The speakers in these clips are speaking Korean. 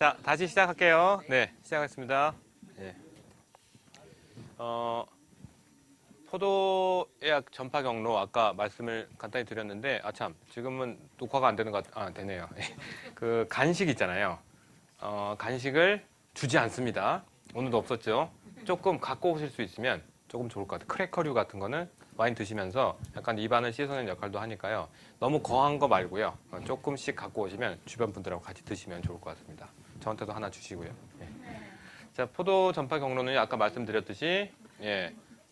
자, 다시 시작할게요. 네, 시작하겠습니다. 예. 포도예약 전파 경로 아까 말씀을 간단히 드렸는데, 참, 지금은 녹화가 안 되는 되네요. 그 간식 있잖아요. 간식을 주지 않습니다. 오늘도 없었죠. 조금 갖고 오실 수 있으면 조금 좋을 것 같아요. 크래커류 같은 거는 와인 드시면서 약간 입안을 씻어내는 역할도 하니까요. 너무 거한 거 말고요. 조금씩 갖고 오시면 주변 분들하고 같이 드시면 좋을 것 같습니다. 저한테도 하나 주시고요. 예. 자, 포도 전파 경로는 아까 말씀드렸듯이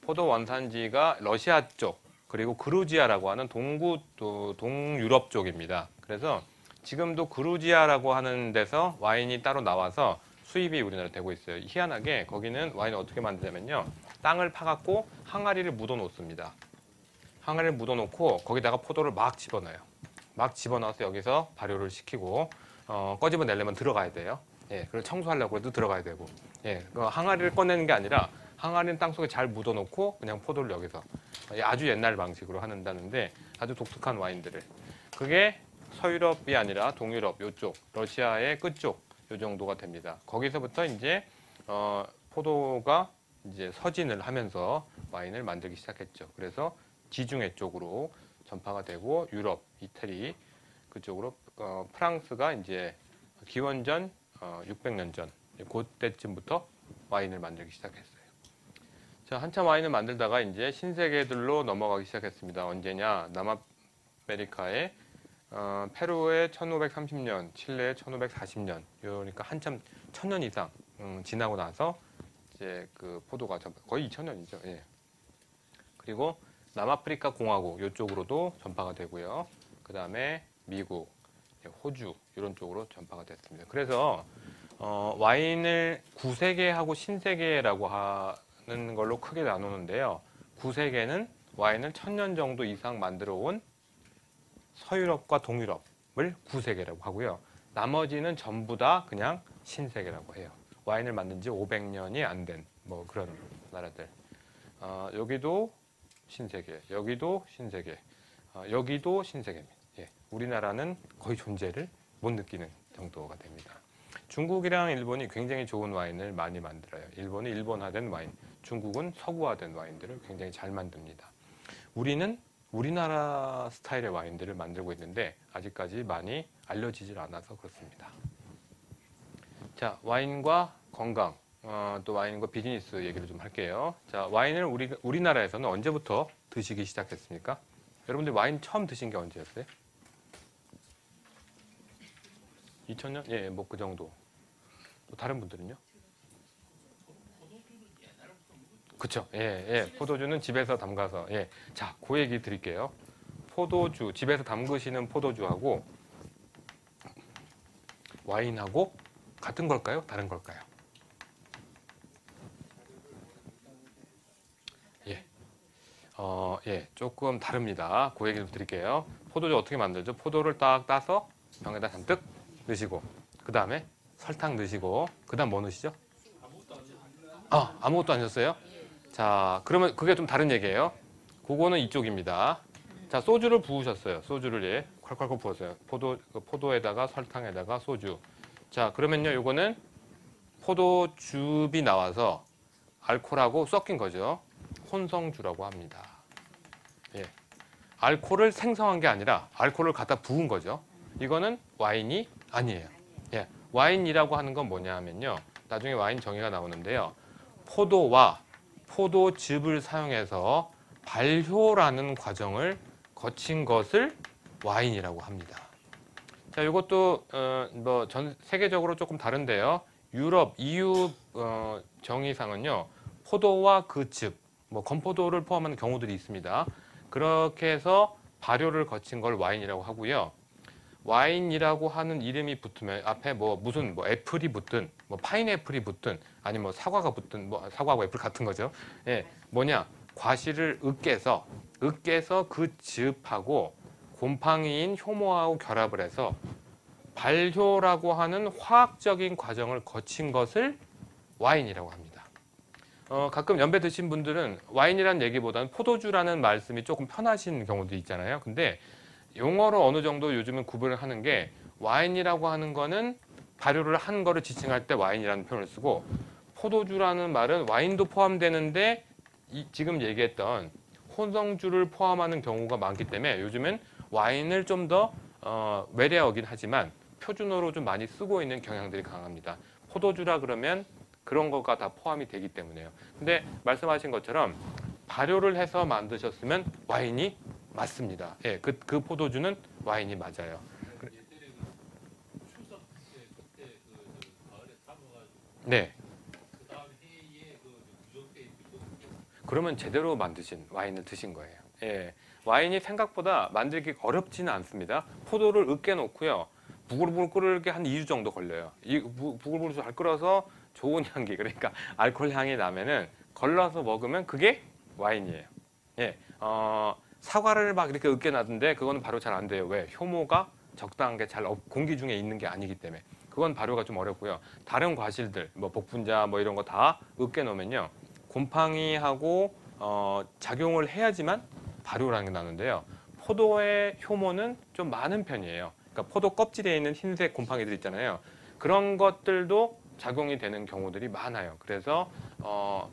포도 원산지가 러시아 쪽 그리고 그루지아라고 하는 동유럽 쪽입니다. 그래서 지금도 그루지아라고 하는 데서 와인이 따로 나와서 수입이 우리나라에 되고 있어요. 희한하게 거기는 와인을 어떻게 만드냐면요. 땅을 파갖고 항아리를 묻어 놓습니다. 항아리를 묻어 놓고 거기다가 포도를 막 집어넣어요. 막 집어넣어서 여기서 발효를 시키고 꺼집어내려면 들어가야 돼요. 예, 그리고 청소하려고 해도 들어가야 되고. 예, 그 항아리를 꺼내는 게 아니라 항아리는 땅속에 잘 묻어 놓고 그냥 포도를 여기서 아주 옛날 방식으로 한다는데 아주 독특한 와인들을. 그게 서유럽이 아니라 동유럽 요쪽, 러시아의 끝쪽 요 정도가 됩니다. 거기서부터 이제 포도가 이제 서진을 하면서 와인을 만들기 시작했죠. 그래서 지중해 쪽으로 전파가 되고 유럽, 이태리 그쪽으로 프랑스가 이제 기원전 600년 전 그때쯤부터 와인을 만들기 시작했어요. 자, 한참 와인을 만들다가 이제 신세계들로 넘어가기 시작했습니다. 언제냐? 남아메리카의 페루의 1530년, 칠레의 1540년, 그러니까 한참 1000년 이상 지나고 나서 이제 그 포도가 거의 2000년이죠. 예. 그리고 남아프리카 공화국 이쪽으로도 전파가 되고요. 그 다음에 미국, 호주 이런 쪽으로 전파가 됐습니다. 그래서 와인을 구세계하고 신세계라고 하는 걸로 크게 나누는데요. 구세계는 와인을 1000년 정도 이상 만들어 온 서유럽과 동유럽을 구세계라고 하고요. 나머지는 전부 다 그냥 신세계라고 해요. 와인을 만든 지 500년이 안 된 뭐 그런 나라들. 여기도 신세계, 여기도 신세계, 여기도 신세계입니다. 예, 우리나라는 거의 존재를 못 느끼는 정도가 됩니다. 중국이랑 일본이 굉장히 좋은 와인을 많이 만들어요. 일본이 일본화된 와인, 중국은 서구화된 와인들을 굉장히 잘 만듭니다. 우리는 우리나라 스타일의 와인들을 만들고 있는데 아직까지 많이 알려지질 않아서 그렇습니다. 자, 와인과 건강, 또 와인과 비즈니스 얘기를 좀 할게요. 자, 와인을 우리나라에서는 언제부터 드시기 시작했습니까? 여러분들 와인 처음 드신 게 언제였어요? 2000년? 예, 뭐 그 정도. 또 다른 분들은요? 그쵸. 예, 예. 포도주는 집에서 담가서. 예. 자, 그 얘기 드릴게요. 포도주, 집에서 담그시는 포도주하고 와인하고 같은 걸까요? 다른 걸까요? 예. 예. 조금 다릅니다. 그 얘기 좀 드릴게요. 포도주 어떻게 만들죠? 포도를 딱 따서 병에다 잔뜩 넣으시고, 그 다음에 설탕 넣으시고, 그 다음 뭐 넣으시죠? 아무것도 안 넣었어요? 자, 그러면 그게 좀 다른 얘기예요. 그거는 이쪽입니다. 자, 소주를 부으셨어요. 소주를 콸콸콸 부었어요. 포도에다가 설탕에다가 소주. 자, 그러면요, 요거는 포도즙이 나와서 알코올하고 섞인 거죠. 혼성주라고 합니다. 예. 알코올을 생성한 게 아니라 알코올을 갖다 부은 거죠. 이거는 와인이 아니에요. 예. 와인이라고 하는 건 뭐냐 하면요. 나중에 와인 정의가 나오는데요. 포도와 포도즙을 사용해서 발효라는 과정을 거친 것을 와인이라고 합니다. 자, 이것도 뭐 전 세계적으로 조금 다른데요. 유럽, EU 정의상은요. 포도와 그 즙, 뭐 건포도를 포함하는 경우들이 있습니다. 그렇게 해서 발효를 거친 걸 와인이라고 하고요. 와인이라고 하는 이름이 붙으면 앞에 무슨 애플이 붙든 뭐 파인애플이 붙든 아니 뭐 사과가 붙든 뭐 사과하고 애플 같은 거죠. 예, 뭐냐 과실을 으깨서 그 즙하고 곰팡이인 효모하고 결합을 해서 발효라고 하는 화학적인 과정을 거친 것을 와인이라고 합니다. 가끔 연배 드신 분들은 와인이라는 얘기보다는 포도주라는 말씀이 조금 편하신 경우도 있잖아요. 근데 용어로 어느 정도 요즘은 구분을 하는 게 와인이라고 하는 거는 발효를 한 거를 지칭할 때 와인이라는 표현을 쓰고 포도주라는 말은 와인도 포함되는데 지금 얘기했던 혼성주를 포함하는 경우가 많기 때문에 요즘은 와인을 좀 더 외래어긴 하지만 표준어로 좀 많이 쓰고 있는 경향들이 강합니다. 포도주라 그러면 그런 거가 다 포함이 되기 때문에요. 근데 말씀하신 것처럼 발효를 해서 만드셨으면 와인이 맞습니다. 예, 그 포도주는 와인이 맞아요. 네. 그러면 제대로 만드신 와인을 드신 거예요. 예. 와인이 생각보다 만들기 어렵지는 않습니다. 포도를 으깨 놓고요. 부글부글 끓게 한 2주 정도 걸려요. 이 부글부글 잘 끓어서 좋은 향기, 그러니까 알코올 향이 나면은 걸러서 먹으면 그게 와인이에요. 예. 사과를 막 이렇게 으깨 놨는데 그거는 발효 잘 안 돼요. 왜? 효모가 적당한 게 잘 공기 중에 있는 게 아니기 때문에. 그건 발효가 좀 어렵고요. 다른 과실들, 뭐 복분자 뭐 이런 거 다 으깨 놓으면요. 곰팡이하고 작용을 해야지만 발효라는 게 나는데요. 포도의 효모는 좀 많은 편이에요. 그러니까 포도 껍질에 있는 흰색 곰팡이들 있잖아요. 그런 것들도 작용이 되는 경우들이 많아요. 그래서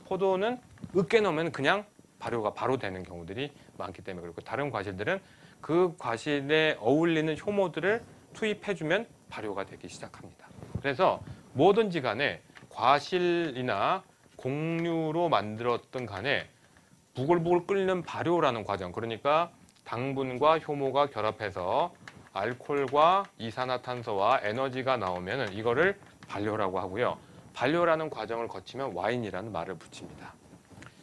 포도는 으깨 놓으면 그냥 발효가 바로 되는 경우들이 많기 때문에 그렇고 다른 과실들은 그 과실에 어울리는 효모들을 투입해주면 발효가 되기 시작합니다. 그래서 뭐든지 간에 과실이나 곡류로 만들었던 간에 부글부글 끓는 발효라는 과정, 그러니까 당분과 효모가 결합해서 알코올과 이산화탄소와 에너지가 나오면 이거를 발효라고 하고요. 발효라는 과정을 거치면 와인이라는 말을 붙입니다.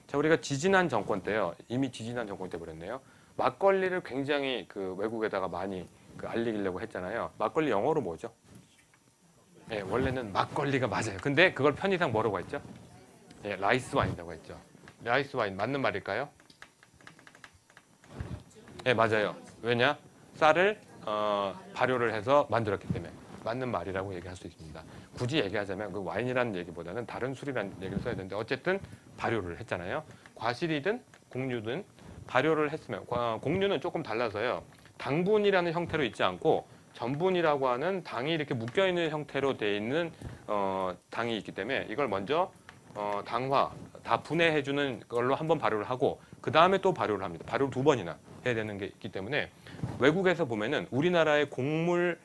자, 우리가 지지난 정권 때요. 이미 지지난 정권 때 그랬네요. 막걸리를 굉장히 그 외국에다가 많이 알리려고 했잖아요. 막걸리 영어로 뭐죠? 네, 원래는 막걸리가 맞아요. 근데 그걸 편의상 뭐라고 했죠? 네, 라이스 와인이라고 했죠. 라이스 와인 맞는 말일까요? 네, 맞아요. 왜냐? 쌀을 발효를 해서 만들었기 때문에 맞는 말이라고 얘기할 수 있습니다. 굳이 얘기하자면 그 와인이라는 얘기보다는 다른 술이라는 얘기를 써야 되는데 어쨌든 발효를 했잖아요. 과실이든 곡류든 발효를 했으면 곡류는 조금 달라서요. 당분이라는 형태로 있지 않고 전분이라고 하는 당이 이렇게 묶여 있는 형태로 되어 있는 당이 있기 때문에 이걸 먼저 당화 다 분해해 주는 걸로 한번 발효를 하고 그 다음에 또 발효를 합니다. 발효를 2번이나 해야 되는 게 있기 때문에 외국에서 보면은 우리나라의 곡물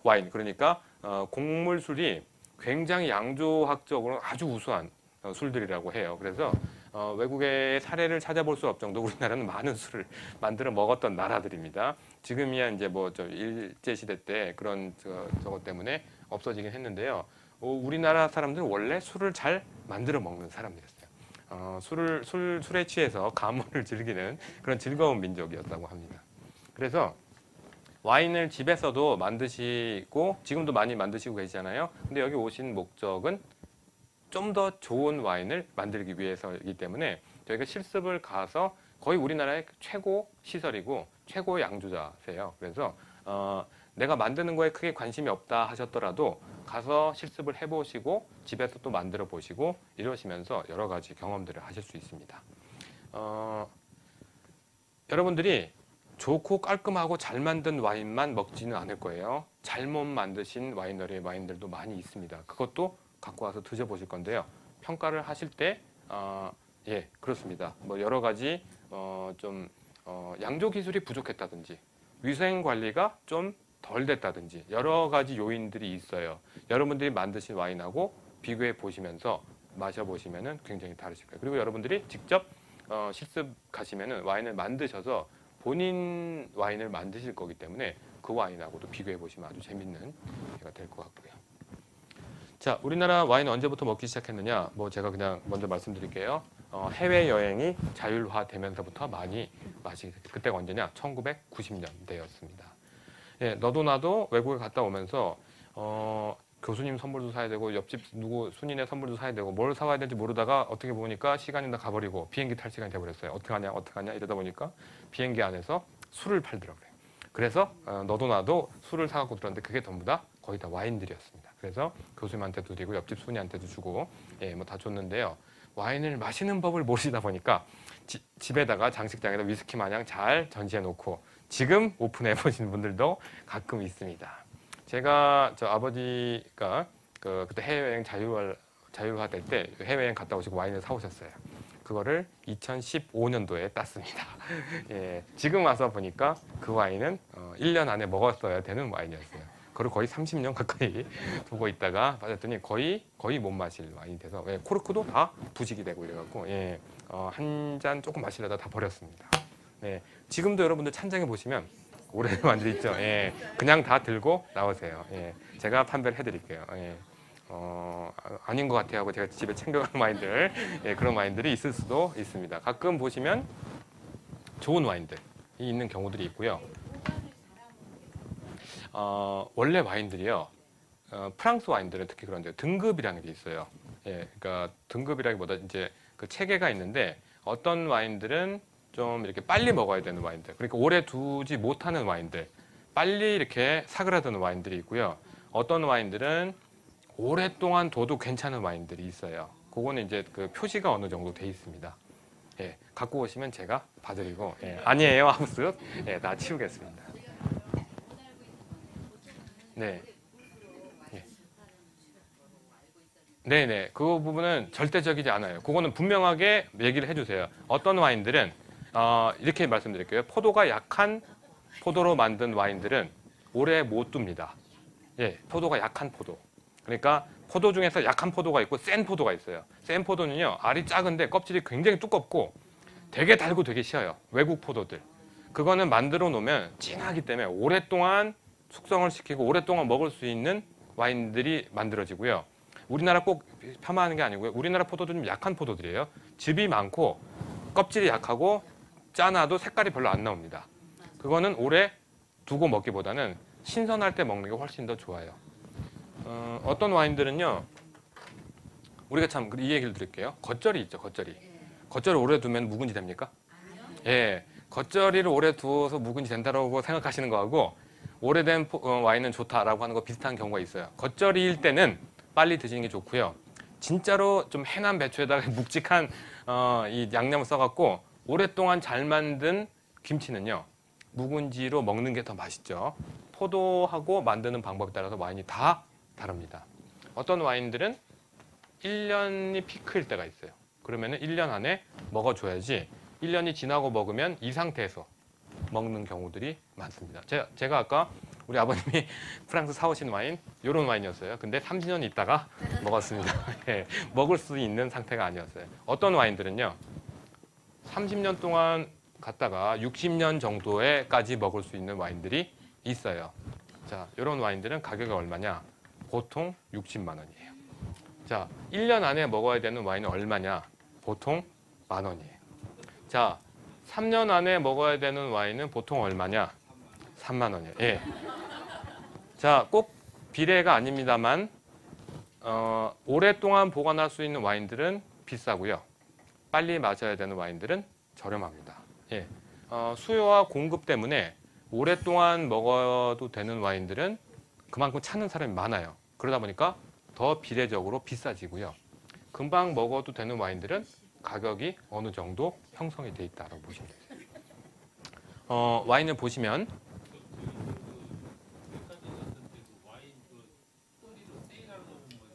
와인 그러니까 곡물 술이 굉장히 양조학적으로 아주 우수한 술들이라고 해요. 그래서 외국의 사례를 찾아볼 수 없을 정도로 우리나라는 많은 술을 만들어 먹었던 나라들입니다. 지금이야 이제 뭐 일제 시대 때 그런 저것 때문에 없어지긴 했는데요. 우리나라 사람들은 원래 술을 잘 만들어 먹는 사람들이었어요. 술에 취해서 가물을 즐기는 그런 즐거운 민족이었다고 합니다. 그래서 와인을 집에서도 만드시고 지금도 많이 만드시고 계시잖아요. 근데 여기 오신 목적은 좀 더 좋은 와인을 만들기 위해서이기 때문에 저희가 실습을 가서 거의 우리나라의 최고 시설이고 최고 양조자세요. 그래서 내가 만드는 거에 크게 관심이 없다 하셨더라도 가서 실습을 해보시고 집에서 또 만들어 보시고 이러시면서 여러 가지 경험들을 하실 수 있습니다. 여러분들이 좋고 깔끔하고 잘 만든 와인만 먹지는 않을 거예요. 잘못 만드신 와이너리의 와인들도 많이 있습니다. 그것도 갖고 와서 드셔보실 건데요. 평가를 하실 때 예, 그렇습니다. 뭐 여러 가지 양조 기술이 부족했다든지 위생 관리가 좀 덜 됐다든지 여러 가지 요인들이 있어요. 여러분들이 만드신 와인하고 비교해 보시면서 마셔보시면 굉장히 다르실 거예요. 그리고 여러분들이 직접 실습 가시면 와인을 만드셔서 본인 와인을 만드실 거기 때문에 그 와인하고도 비교해 보시면 아주 재밌는 기회가 될 것 같고요. 자, 우리나라 와인 언제부터 먹기 시작했느냐? 뭐 제가 그냥 먼저 말씀드릴게요. 해외 여행이 자율화되면서부터 많이 마시게 됐어요. 그때가 언제냐? 1990년대였습니다. 예, 너도 나도 외국에 갔다 오면서 교수님 선물도 사야 되고 옆집 누구 순인의 선물도 사야 되고 뭘 사와야 될지 모르다가 어떻게 보니까 시간이 다 가버리고 비행기 탈 시간이 돼버렸어요. 어떻게 하냐 이러다 보니까 비행기 안에서 술을 팔더라고요. 그래서 너도 나도 술을 사갖고 들었는데 그게 전부 다 거의 다 와인들이었습니다. 그래서 교수님한테도 드리고 옆집 순이한테도 주고 예, 뭐 다 줬는데요. 와인을 마시는 법을 모르시다 보니까 집에다가 장식장에다 위스키 마냥 잘 전시해 놓고 지금 오픈해 보시는 분들도 가끔 있습니다. 제가 저 아버지가 그때 해외여행 자유화 될 때 해외여행 갔다 오시고 와인을 사오셨어요. 그거를 2015년도에 땄습니다. 예, 지금 와서 보니까 그 와인은 1년 안에 먹었어야 되는 와인이었어요. 그걸 거의 30년 가까이 두고 있다가 받았더니 거의 못 마실 와인이 돼서 예, 코르크도 다 부식이 되고 이래갖고 예, 한 잔 조금 마시려다 다 버렸습니다. 네, 지금도 여러분들 찬장에 보시면 오래된 와인들 있죠. 예, 그냥 다 들고 나오세요. 예, 제가 판별을 해드릴게요. 예. 아닌 것 같아요 하고 제가 집에 챙겨간 와인들 예, 그런 와인들이 있을 수도 있습니다. 가끔 보시면 좋은 와인들이 있는 경우들이 있고요. 원래 와인들이요. 프랑스 와인들은 특히 그런데 등급이라는 게 있어요. 예, 그러니까 등급이라기보다 이제 그 체계가 있는데 어떤 와인들은 좀 이렇게 빨리 먹어야 되는 와인들, 그러니까 오래 두지 못하는 와인들, 빨리 이렇게 사그라드는 와인들이 있고요. 어떤 와인들은 오랫동안 둬도 괜찮은 와인들이 있어요. 그거는 이제 그 표시가 어느 정도 돼 있습니다. 예, 갖고 오시면 제가 봐드리고 예, 아니에요 하고 쓱 예, 다 치우겠습니다. 네. 예. 네네. 그 부분은 절대적이지 않아요. 그거는 분명하게 얘기를 해주세요. 어떤 와인들은 이렇게 말씀드릴게요. 포도가 약한 포도로 만든 와인들은 오래 못 둡니다. 예, 포도가 약한 포도. 그러니까 포도 중에서 약한 포도가 있고 센 포도가 있어요. 센 포도는요, 알이 작은데 껍질이 굉장히 두껍고 되게 달고 되게 쉬어요. 외국 포도들. 그거는 만들어 놓으면 진하기 때문에 오랫동안 숙성을 시키고 오랫동안 먹을 수 있는 와인들이 만들어지고요. 우리나라 꼭 폄하하는 게 아니고요. 우리나라 포도도 좀 약한 포도들이에요. 즙이 많고 껍질이 약하고 짜놔도 색깔이 별로 안 나옵니다. 그거는 오래 두고 먹기보다는 신선할 때 먹는 게 훨씬 더 좋아요. 어떤 와인들은요, 우리가 참 이 얘기를 드릴게요. 겉절이 있죠, 겉절이. 겉절을 오래 두면 묵은지 됩니까? 예, 겉절이를 오래 두어서 묵은지 된다고 생각하시는 거하고 오래된 와인은 좋다라고 하는 거 비슷한 경우가 있어요. 겉절이일 때는 빨리 드시는 게 좋고요. 진짜로 좀 해남 배추에다가 묵직한 이 양념을 써갖고 오랫동안 잘 만든 김치는요, 묵은지로 먹는 게 더 맛있죠. 포도하고 만드는 방법에 따라서 와인이 다 다릅니다. 어떤 와인들은 1년이 피크일 때가 있어요. 그러면 1년 안에 먹어줘야지 1년이 지나고 먹으면 이 상태에서 먹는 경우들이 많습니다. 제가 아까 우리 아버님이 프랑스 사오신 와인, 이런 와인이었어요. 근데 30년 있다가 먹었습니다. 예, 먹을 수 있는 상태가 아니었어요. 어떤 와인들은요, 30년 동안 갔다가 60년 정도에까지 먹을 수 있는 와인들이 있어요. 자, 이런 와인들은 가격이 얼마냐? 보통 60만 원이에요. 자, 1년 안에 먹어야 되는 와인은 얼마냐? 보통 10,000원이에요. 자, 3년 안에 먹어야 되는 와인은 보통 얼마냐? 3만 원이에요. 예. 자, 꼭 비례가 아닙니다만 오랫동안 보관할 수 있는 와인들은 비싸고요. 빨리 마셔야 되는 와인들은 저렴합니다. 예. 수요와 공급 때문에 오랫동안 먹어도 되는 와인들은 그만큼 찾는 사람이 많아요. 그러다 보니까 더 비례적으로 비싸지고요. 금방 먹어도 되는 와인들은 가격이 어느 정도 형성이 돼 있다고 보시면 돼요. 와인을 보시면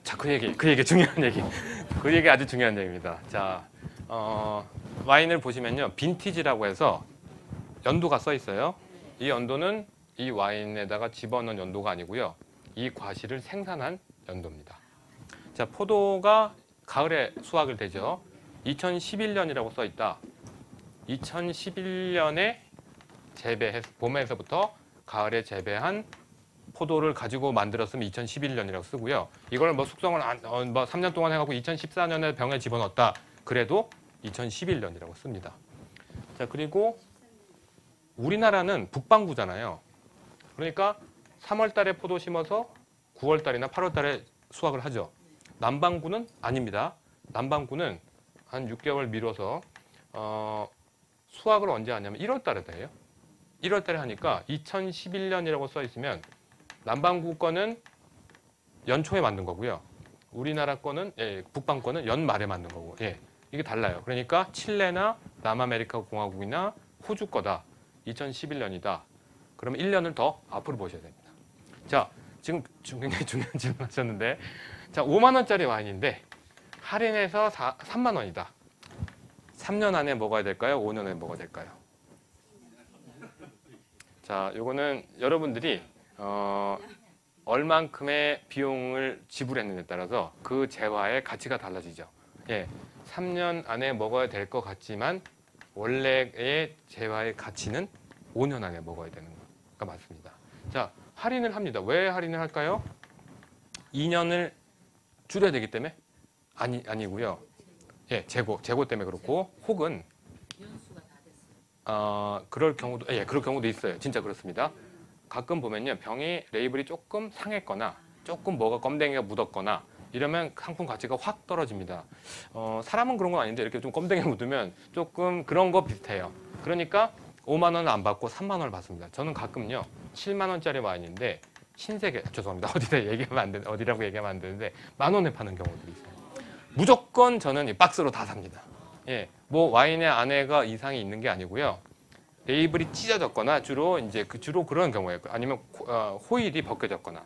자, 그 얘기 중요한 얘기. 그 얘기 아주 중요한 얘기입니다. 자, 와인을 보시면요, 빈티지라고 해서 연도가 써 있어요. 이 연도는 이 와인에다가 집어넣은 연도가 아니고요, 이 과실을 생산한 연도입니다. 자, 포도가 가을에 수확을 되죠. 2011년이라고 써 있다. 2011년에 봄에서부터 가을에 재배한 포도를 가지고 만들었으면 2011년이라고 쓰고요. 이걸 뭐 숙성을 3년 동안 해갖고 2014년에 병에 집어넣었다. 그래도 2011년이라고 씁니다. 자, 그리고 우리나라는 북반구잖아요. 그러니까 3월 달에 포도 심어서 9월 달이나 8월 달에 수확을 하죠. 남반구는 아닙니다. 남반구는 한 6개월 미뤄서 수확을 언제 하냐면 1월 달에 해요. 1월 달에 하니까 2011년이라고 써 있으면 남반구 거는 연초에 만든 거고요. 우리나라 거는 북방 거는 연말에 만든 거고. 예. 이게 달라요. 그러니까 칠레나 남아메리카 공화국이나 호주 거다. 2011년이다. 그러면 1년을 더 앞으로 보셔야 됩니다. 자, 지금 굉장히 중요한 질문 하셨는데, 자, 5만 원짜리 와인인데 할인해서 3만 원이다. 3년 안에 먹어야 될까요? 5년 안에 먹어야 될까요? 자, 요거는 여러분들이 얼만큼의 비용을 지불했느냐에 따라서 그 재화의 가치가 달라지죠. 예, 3년 안에 먹어야 될 것 같지만 원래의 재화의 가치는 5년 안에 먹어야 되는 거가 맞습니다. 자, 할인을 합니다. 왜 할인을 할까요? 2년을 줄여야 되기 때문에? 아니고요. 예, 재고 때문에 그렇고, 혹은 그럴 경우도 있어요. 진짜 그렇습니다. 가끔 보면요, 병이 레이블이 조금 상했거나 조금 뭐가 껌댕이가 묻었거나 이러면 상품 가치가 확 떨어집니다. 사람은 그런 건 아닌데 이렇게 좀 껌댕이 묻으면 조금 그런 거 비슷해요. 그러니까 5만 원을 안 받고 3만 원을 받습니다. 저는 가끔요 7만 원짜리 와인인데 신세계, 죄송합니다. 어디라고 얘기하면 안 되는데 10,000원에 파는 경우들이 있어요. 무조건 저는 이 박스로 다 삽니다. 예, 뭐 와인의 안에가 이상이 있는 게 아니고요. 레이블이 찢어졌거나 주로 그런 경우예요. 아니면 호일이 벗겨졌거나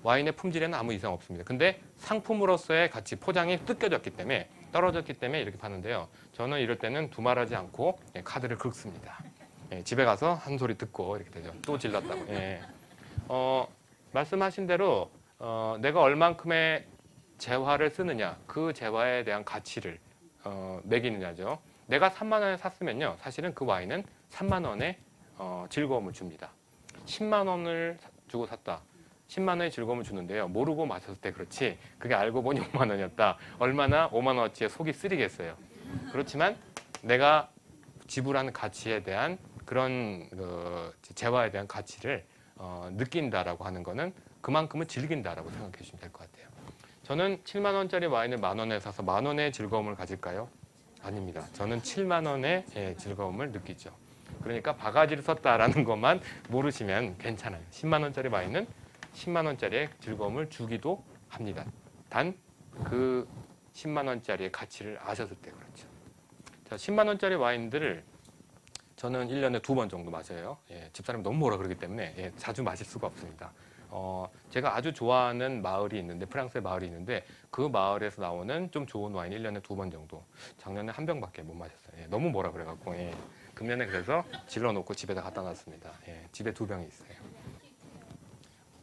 와인의 품질에는 아무 이상 없습니다. 근데 상품으로서의 가치, 포장이 뜯겨졌기 때문에 떨어졌기 때문에 이렇게 파는데요. 저는 이럴 때는 두말하지 않고 카드를 긁습니다. 예, 집에 가서 한 소리 듣고 이렇게 되죠. 또 질렀다고. 예. 말씀하신 대로 내가 얼만큼의 재화를 쓰느냐, 그 재화에 대한 가치를 매기느냐죠. 내가 3만 원에 샀으면요, 사실은 그 와인은 3만 원의 즐거움을 줍니다. 10만 원을 주고 샀다. 10만 원의 즐거움을 주는데요. 모르고 마셨을 때 그렇지, 그게 알고 보니 5만 원이었다. 얼마나 5만 원어치의 속이 쓰리겠어요. 그렇지만 내가 지불하는 가치에 대한 그런 재화에 대한 가치를 느낀다라고 하는 거는 그만큼은 즐긴다라고 생각해 주시면 될 것 같아요. 저는 7만 원짜리 와인을 10,000원에 사서 10,000원의 즐거움을 가질까요? 아닙니다. 저는 7만 원의 즐거움을 느끼죠. 그러니까 바가지를 썼다라는 것만 모르시면 괜찮아요. 10만 원짜리 와인은 10만 원짜리의 즐거움을 주기도 합니다. 단 그 10만 원짜리의 가치를 아셨을 때 그렇죠. 자, 10만 원짜리 와인들을 저는 1년에 2번 정도 마셔요. 예, 집사람이 너무 뭐라 그러기 때문에 자주 마실 수가 없습니다. 제가 아주 좋아하는 마을이 있는데, 프랑스의 마을이 있는데 그 마을에서 나오는 좀 좋은 와인 1년에 2번 정도. 작년에 1병밖에 못 마셨어요. 너무 뭐라 그래갖고 금년에 그래서 질러놓고 집에다 갖다 놨습니다. 집에 2병이 있어요.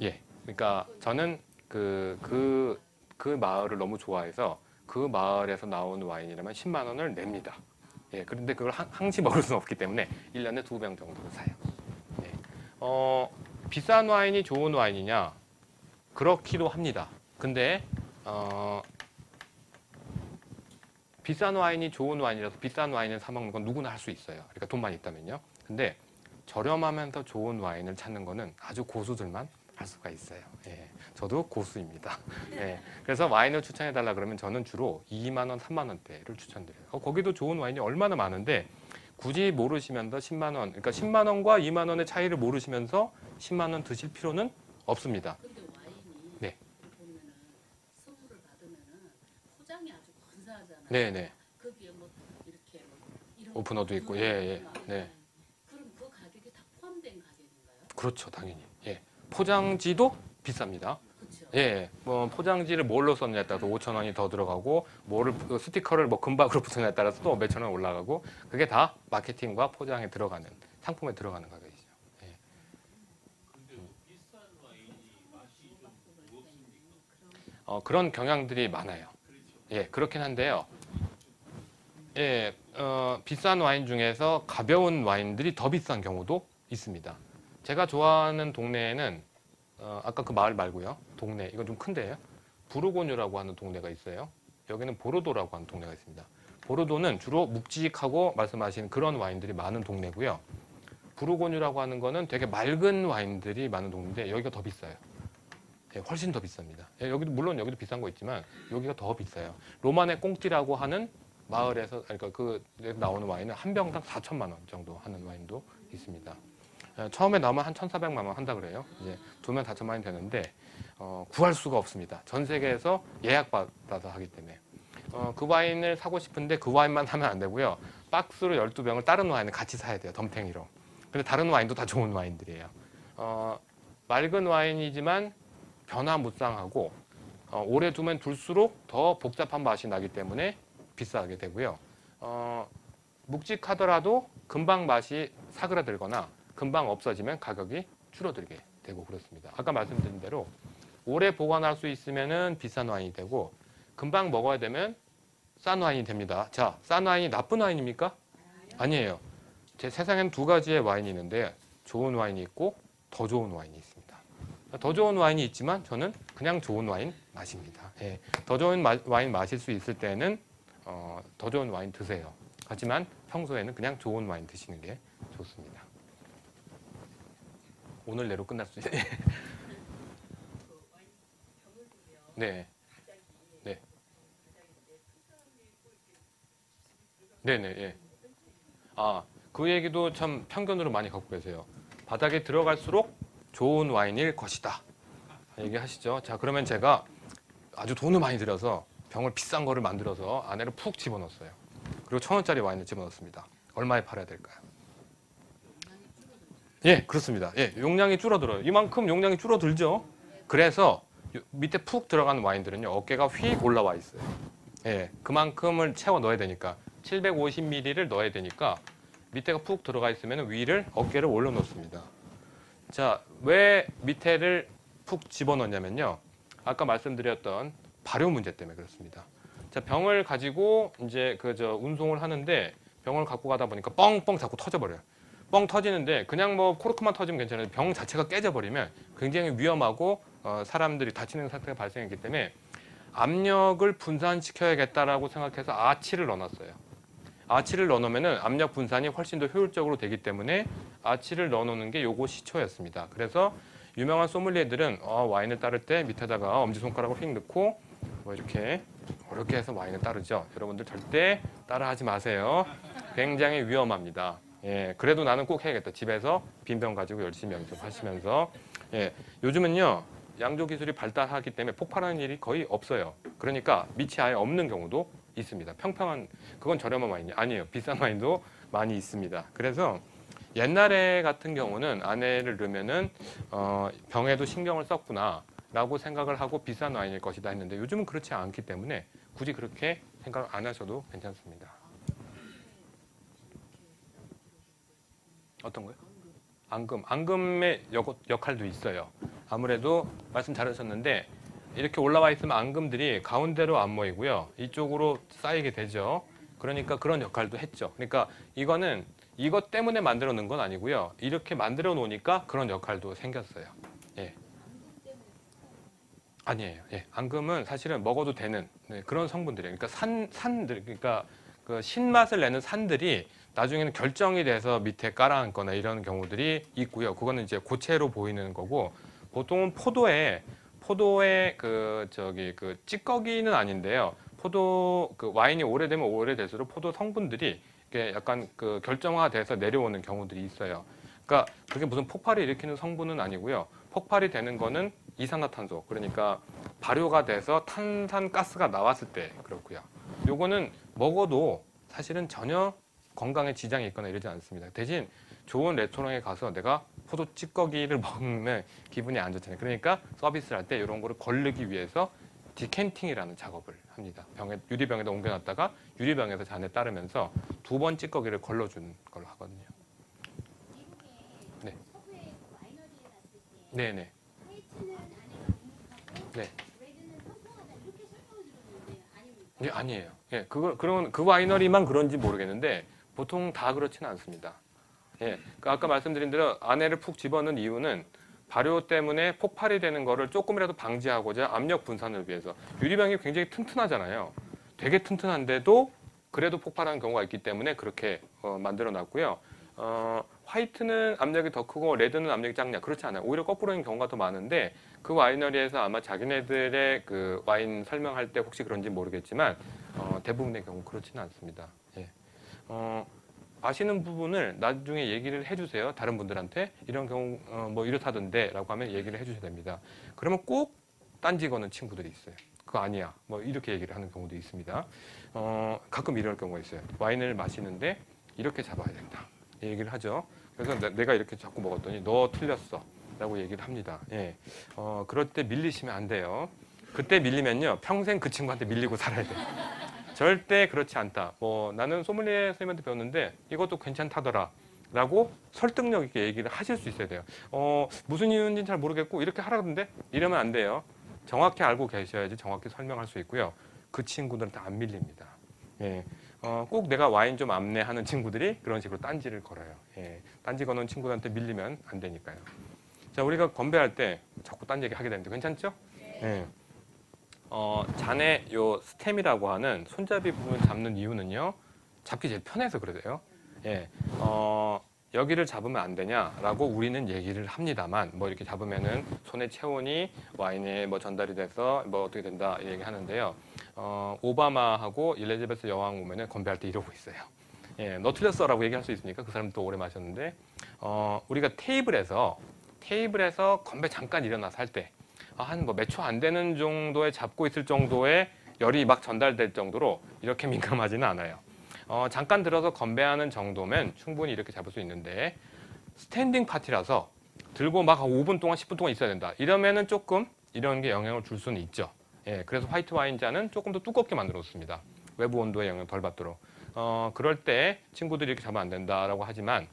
예, 그러니까 저는 그 마을을 너무 좋아해서 그 마을에서 나오는 와인이라면 10만 원을 냅니다. 예, 그런데 그걸 항시 먹을 수는 없기 때문에 1년에 2병 정도를 사요. 예. 비싼 와인이 좋은 와인이냐? 그렇기도 합니다. 근데 비싼 와인이 좋은 와인이라서 비싼 와인을 사 먹는 건 누구나 할 수 있어요. 그러니까 돈만 있다면요. 근데 저렴하면서 좋은 와인을 찾는 거는 아주 고수들만 할 수가 있어요. 예, 저도 고수입니다. 예, 그래서 와인을 추천해 달라 그러면 저는 주로 2만 원, 3만 원대를 추천드려요. 거기도 좋은 와인이 얼마나 많은데 굳이 모르시면서 10만 원, 그러니까 10만 원과 2만 원의 차이를 모르시면서 10만 원 드실 필요는 없습니다. 근데 와인이 네. 보면은 선물을 받으면은 포장이 아주 근사하잖아요. 네네. 거기에 뭐 이렇게 이런 오프너도 있고, 예. 네. 그럼 그 가격이 다 포함된 가격인가요? 그렇죠, 당연히. 예. 포장지도 비쌉니다. 그렇죠. 예, 뭐 포장지를 뭘로 썼냐에 따라서 5,000원이 더 들어가고, 스티커를 뭐 금박으로 붙였냐에 따라서 또 몇천 원 올라가고, 그게 다 마케팅과 포장에 들어가는, 상품에 들어가는 가격이죠. 예. 그런 경향들이 많아요. 예, 그렇긴 한데요. 예, 비싼 와인 중에서 가벼운 와인들이 더 비싼 경우도 있습니다. 제가 좋아하는 동네에는 아까 그 마을 말고요. 동네, 이건 좀 큰데요. 부르고뉴라고 하는 동네가 있어요. 여기는 보르도라고 하는 동네가 있습니다. 보르도는 주로 묵직하고 말씀하신 그런 와인들이 많은 동네고요. 부르고뉴라고 하는 거는 되게 맑은 와인들이 많은 동네인데 여기가 더 비싸요. 예, 훨씬 더 비쌉니다. 예, 물론 여기도 비싼 거 있지만 여기가 더 비싸요. 로마네 꽁띠라고 하는 마을에서, 그러니까 나오는 와인은 한 병당 4천만 원 정도 하는 와인도 있습니다. 처음에 나오면 한 1,400만 원 한다 그래요. 이제 두면 4천만 원이 되는데 구할 수가 없습니다. 전 세계에서 예약받아서 하기 때문에 그 와인을 사고 싶은데 그 와인만 사면 안 되고요. 박스로 12병을 다른 와인을 같이 사야 돼요. 덤탱이로. 근데 다른 와인도 다 좋은 와인들이에요. 맑은 와인이지만 변화무쌍하고 오래 두면 둘수록 더 복잡한 맛이 나기 때문에 비싸게 되고요. 묵직하더라도 금방 맛이 사그라들거나 금방 없어지면 가격이 줄어들게 되고 그렇습니다. 아까 말씀드린 대로 오래 보관할 수 있으면은 비싼 와인이 되고 금방 먹어야 되면 싼 와인이 됩니다. 자, 싼 와인이 나쁜 와인입니까? 아니에요. 제 세상엔 두 가지의 와인이 있는데 좋은 와인이 있고 더 좋은 와인이 있습니다. 더 좋은 와인이 있지만 저는 그냥 좋은 와인 마십니다. 예, 더 좋은 와인 마실 수 있을 때는 더 좋은 와인 드세요. 하지만 평소에는 그냥 좋은 와인 드시는 게 좋습니다. 오늘 내로 끝날 수 있어요. 네. 네. 네네. 예. 그 얘기도 참 편견으로 많이 갖고 계세요. 바닥에 들어갈수록 좋은 와인일 것이다. 얘기하시죠. 자, 그러면 제가 아주 돈을 많이 들여서 병을 비싼 거를 만들어서 안에를 푹 집어넣었어요. 그리고 1,000원짜리 와인을 집어넣습니다. 얼마에 팔아야 될까요? 예, 그렇습니다. 예, 용량이 줄어들어요. 이만큼 용량이 줄어들죠. 그래서 밑에 푹 들어가는 와인들은요, 어깨가 휙 올라와 있어요. 예, 그만큼을 채워 넣어야 되니까 750ml를 넣어야 되니까 밑에가 푹 들어가 있으면 위를 어깨를 올려놓습니다. 자, 왜 밑에를 푹 집어넣냐면요. 아까 말씀드렸던 발효 문제 때문에 그렇습니다. 자, 병을 가지고 이제 운송을 하는데 병을 갖고 가다 보니까 뻥뻥 자꾸 터져버려요. 뻥 터지는데 그냥 뭐 코르크만 터지면 괜찮은데 병 자체가 깨져버리면 굉장히 위험하고 사람들이 다치는 사태가 발생했기 때문에 압력을 분산시켜야겠다라고 생각해서 아치를 넣어놨어요. 아치를 넣어놓으면 압력 분산이 훨씬 더 효율적으로 되기 때문에 아치를 넣어놓는 게 요거 시초였습니다. 그래서 유명한 소믈리에들은 와인을 따를 때 밑에다가 엄지손가락을 휙 넣고 뭐 이렇게 해서 와인을 따르죠. 여러분들 절대 따라하지 마세요. 굉장히 위험합니다. 예, 그래도 나는 꼭 해야겠다. 집에서 빈병 가지고 열심히 연습하시면서. 예, 요즘은요 양조 기술이 발달하기 때문에 폭발하는 일이 거의 없어요. 그러니까 밑이 아예 없는 경우도 있습니다. 평평한, 그건 저렴한 와인이 아니에요. 비싼 와인도 많이 있습니다. 그래서 옛날에 같은 경우는 안에를 넣으면은 병에도 신경을 썼구나 라고 생각을 하고 비싼 와인일 것이다 했는데 요즘은 그렇지 않기 때문에 굳이 그렇게 생각 안 하셔도 괜찮습니다. 어떤 거요? 앙금의 역할도 있어요. 아무래도 말씀 잘하셨는데 이렇게 올라와 있으면 앙금들이 가운데로 안 모이고요. 이쪽으로 쌓이게 되죠. 그러니까 그런 역할도 했죠. 그러니까 이거는 이것 때문에 만들어 놓은 건 아니고요. 이렇게 만들어 놓으니까 그런 역할도 생겼어요. 예. 아니에요. 예. 앙금은 사실은 먹어도 되는 그런 성분들이에요. 그러니까 산들, 그러니까 그 신맛을 내는 산들이 나중에는 결정이 돼서 밑에 깔아앉거나 이런 경우들이 있고요. 그거는 이제 고체로 보이는 거고 보통은 포도에 그 찌꺼기는 아닌데요. 포도 그 와인이 오래되면 오래될수록 포도 성분들이 이게 약간 그 결정화돼서 내려오는 경우들이 있어요. 그러니까 그게 무슨 폭발을 일으키는 성분은 아니고요. 폭발이 되는 거는 이산화탄소, 그러니까 발효가 돼서 탄산가스가 나왔을 때 그렇고요. 요거는 먹어도 사실은 전혀 건강에 지장이 있거나 이러지 않습니다. 대신 좋은 레스토랑에 가서 내가 포도 찌꺼기를 먹으면 기분이 안 좋잖아요. 그러니까 서비스를 할 때 이런 거를 거르기 위해서 디캔팅이라는 작업을 합니다. 유리병에다 옮겨놨다가 유리병에서 잔에 따르면서 2번 찌꺼기를 걸러주는 걸로 하거든요. 네. 네네. 네. 네, 아니에요. 예, 그 와이너리만 그런지 모르겠는데 보통 다 그렇지는 않습니다. 예, 그러니까 아까 말씀드린 대로 안에를 푹 집어넣은 이유는 발효 때문에 폭발이 되는 거를 조금이라도 방지하고자 압력 분산을 위해서. 유리병이 굉장히 튼튼하잖아요. 되게 튼튼한데도 그래도 폭발하는 경우가 있기 때문에 그렇게 만들어 놨고요. 화이트는 압력이 더 크고 레드는 압력이 작냐? 그렇지 않아요. 오히려 거꾸로인 경우가 더 많은데 그 와이너리에서 아마 자기네들의 그 와인 설명할 때 혹시 그런지 모르겠지만 대부분의 경우 그렇지는 않습니다. 예. 아시는 부분을 나중에 얘기를 해주세요. 다른 분들한테 이런 경우 뭐 이렇다던데 라고 하면 얘기를 해주셔야 됩니다. 그러면 꼭 딴지 거는 친구들이 있어요. 그거 아니야. 뭐 이렇게 얘기를 하는 경우도 있습니다. 가끔 이럴 경우가 있어요. 와인을 마시는데 이렇게 잡아야 된다. 얘기를 하죠. 그래서 내가 이렇게 자꾸 먹었더니 너 틀렸어. 라고 얘기를 합니다. 예. 그럴 때 밀리시면 안 돼요. 그때 밀리면요, 평생 그 친구한테 밀리고 살아야 돼요. 절대 그렇지 않다. 나는 소믈리에 선생님한테 배웠는데 이것도 괜찮다더라. 라고 설득력 있게 얘기를 하실 수 있어야 돼요. 무슨 이유인지는 잘 모르겠고 이렇게 하라는데 이러면 안 돼요. 정확히 알고 계셔야지 정확히 설명할 수 있고요. 그 친구들한테 안 밀립니다. 예. 꼭 내가 와인 좀 안내하는 친구들이 그런 식으로 딴지를 걸어요. 예. 딴지 거는 친구들한테 밀리면 안 되니까요. 자, 우리가 건배할 때 자꾸 딴 얘기 하게 되는데 괜찮죠? 예. 잔의 요 스템이라고 하는 손잡이 부분 잡는 이유는요. 잡기 제일 편해서 그래요. 예. 여기를 잡으면 안 되냐라고 우리는 얘기를 합니다만 이렇게 잡으면은 손의 체온이 와인에 전달이 돼서 어떻게 된다 얘기하는데요. 오바마하고 엘리자베스 여왕 오면은 건배할 때 이러고 있어요. 예, 너 틀렸어라고 얘기할 수 있으니까 그 사람도 오래 마셨는데 우리가 테이블에서 건배 잠깐 일어나서 할 때 한 몇 초 안 되는 정도에 잡고 있을 정도의 열이 막 전달될 정도로 이렇게 민감하지는 않아요. 잠깐 들어서 건배하는 정도면 충분히 이렇게 잡을 수 있는데 스탠딩 파티라서 들고 막 5분 동안 10분 동안 있어야 된다. 이러면은 조금 이런 게 영향을 줄 수는 있죠. 예, 그래서 화이트 와인 잔은 조금 더 두껍게 만들었습니다. 외부 온도에 영향을 덜 받도록. 그럴 때 친구들이 이렇게 잡으면 안 된다라고 하지만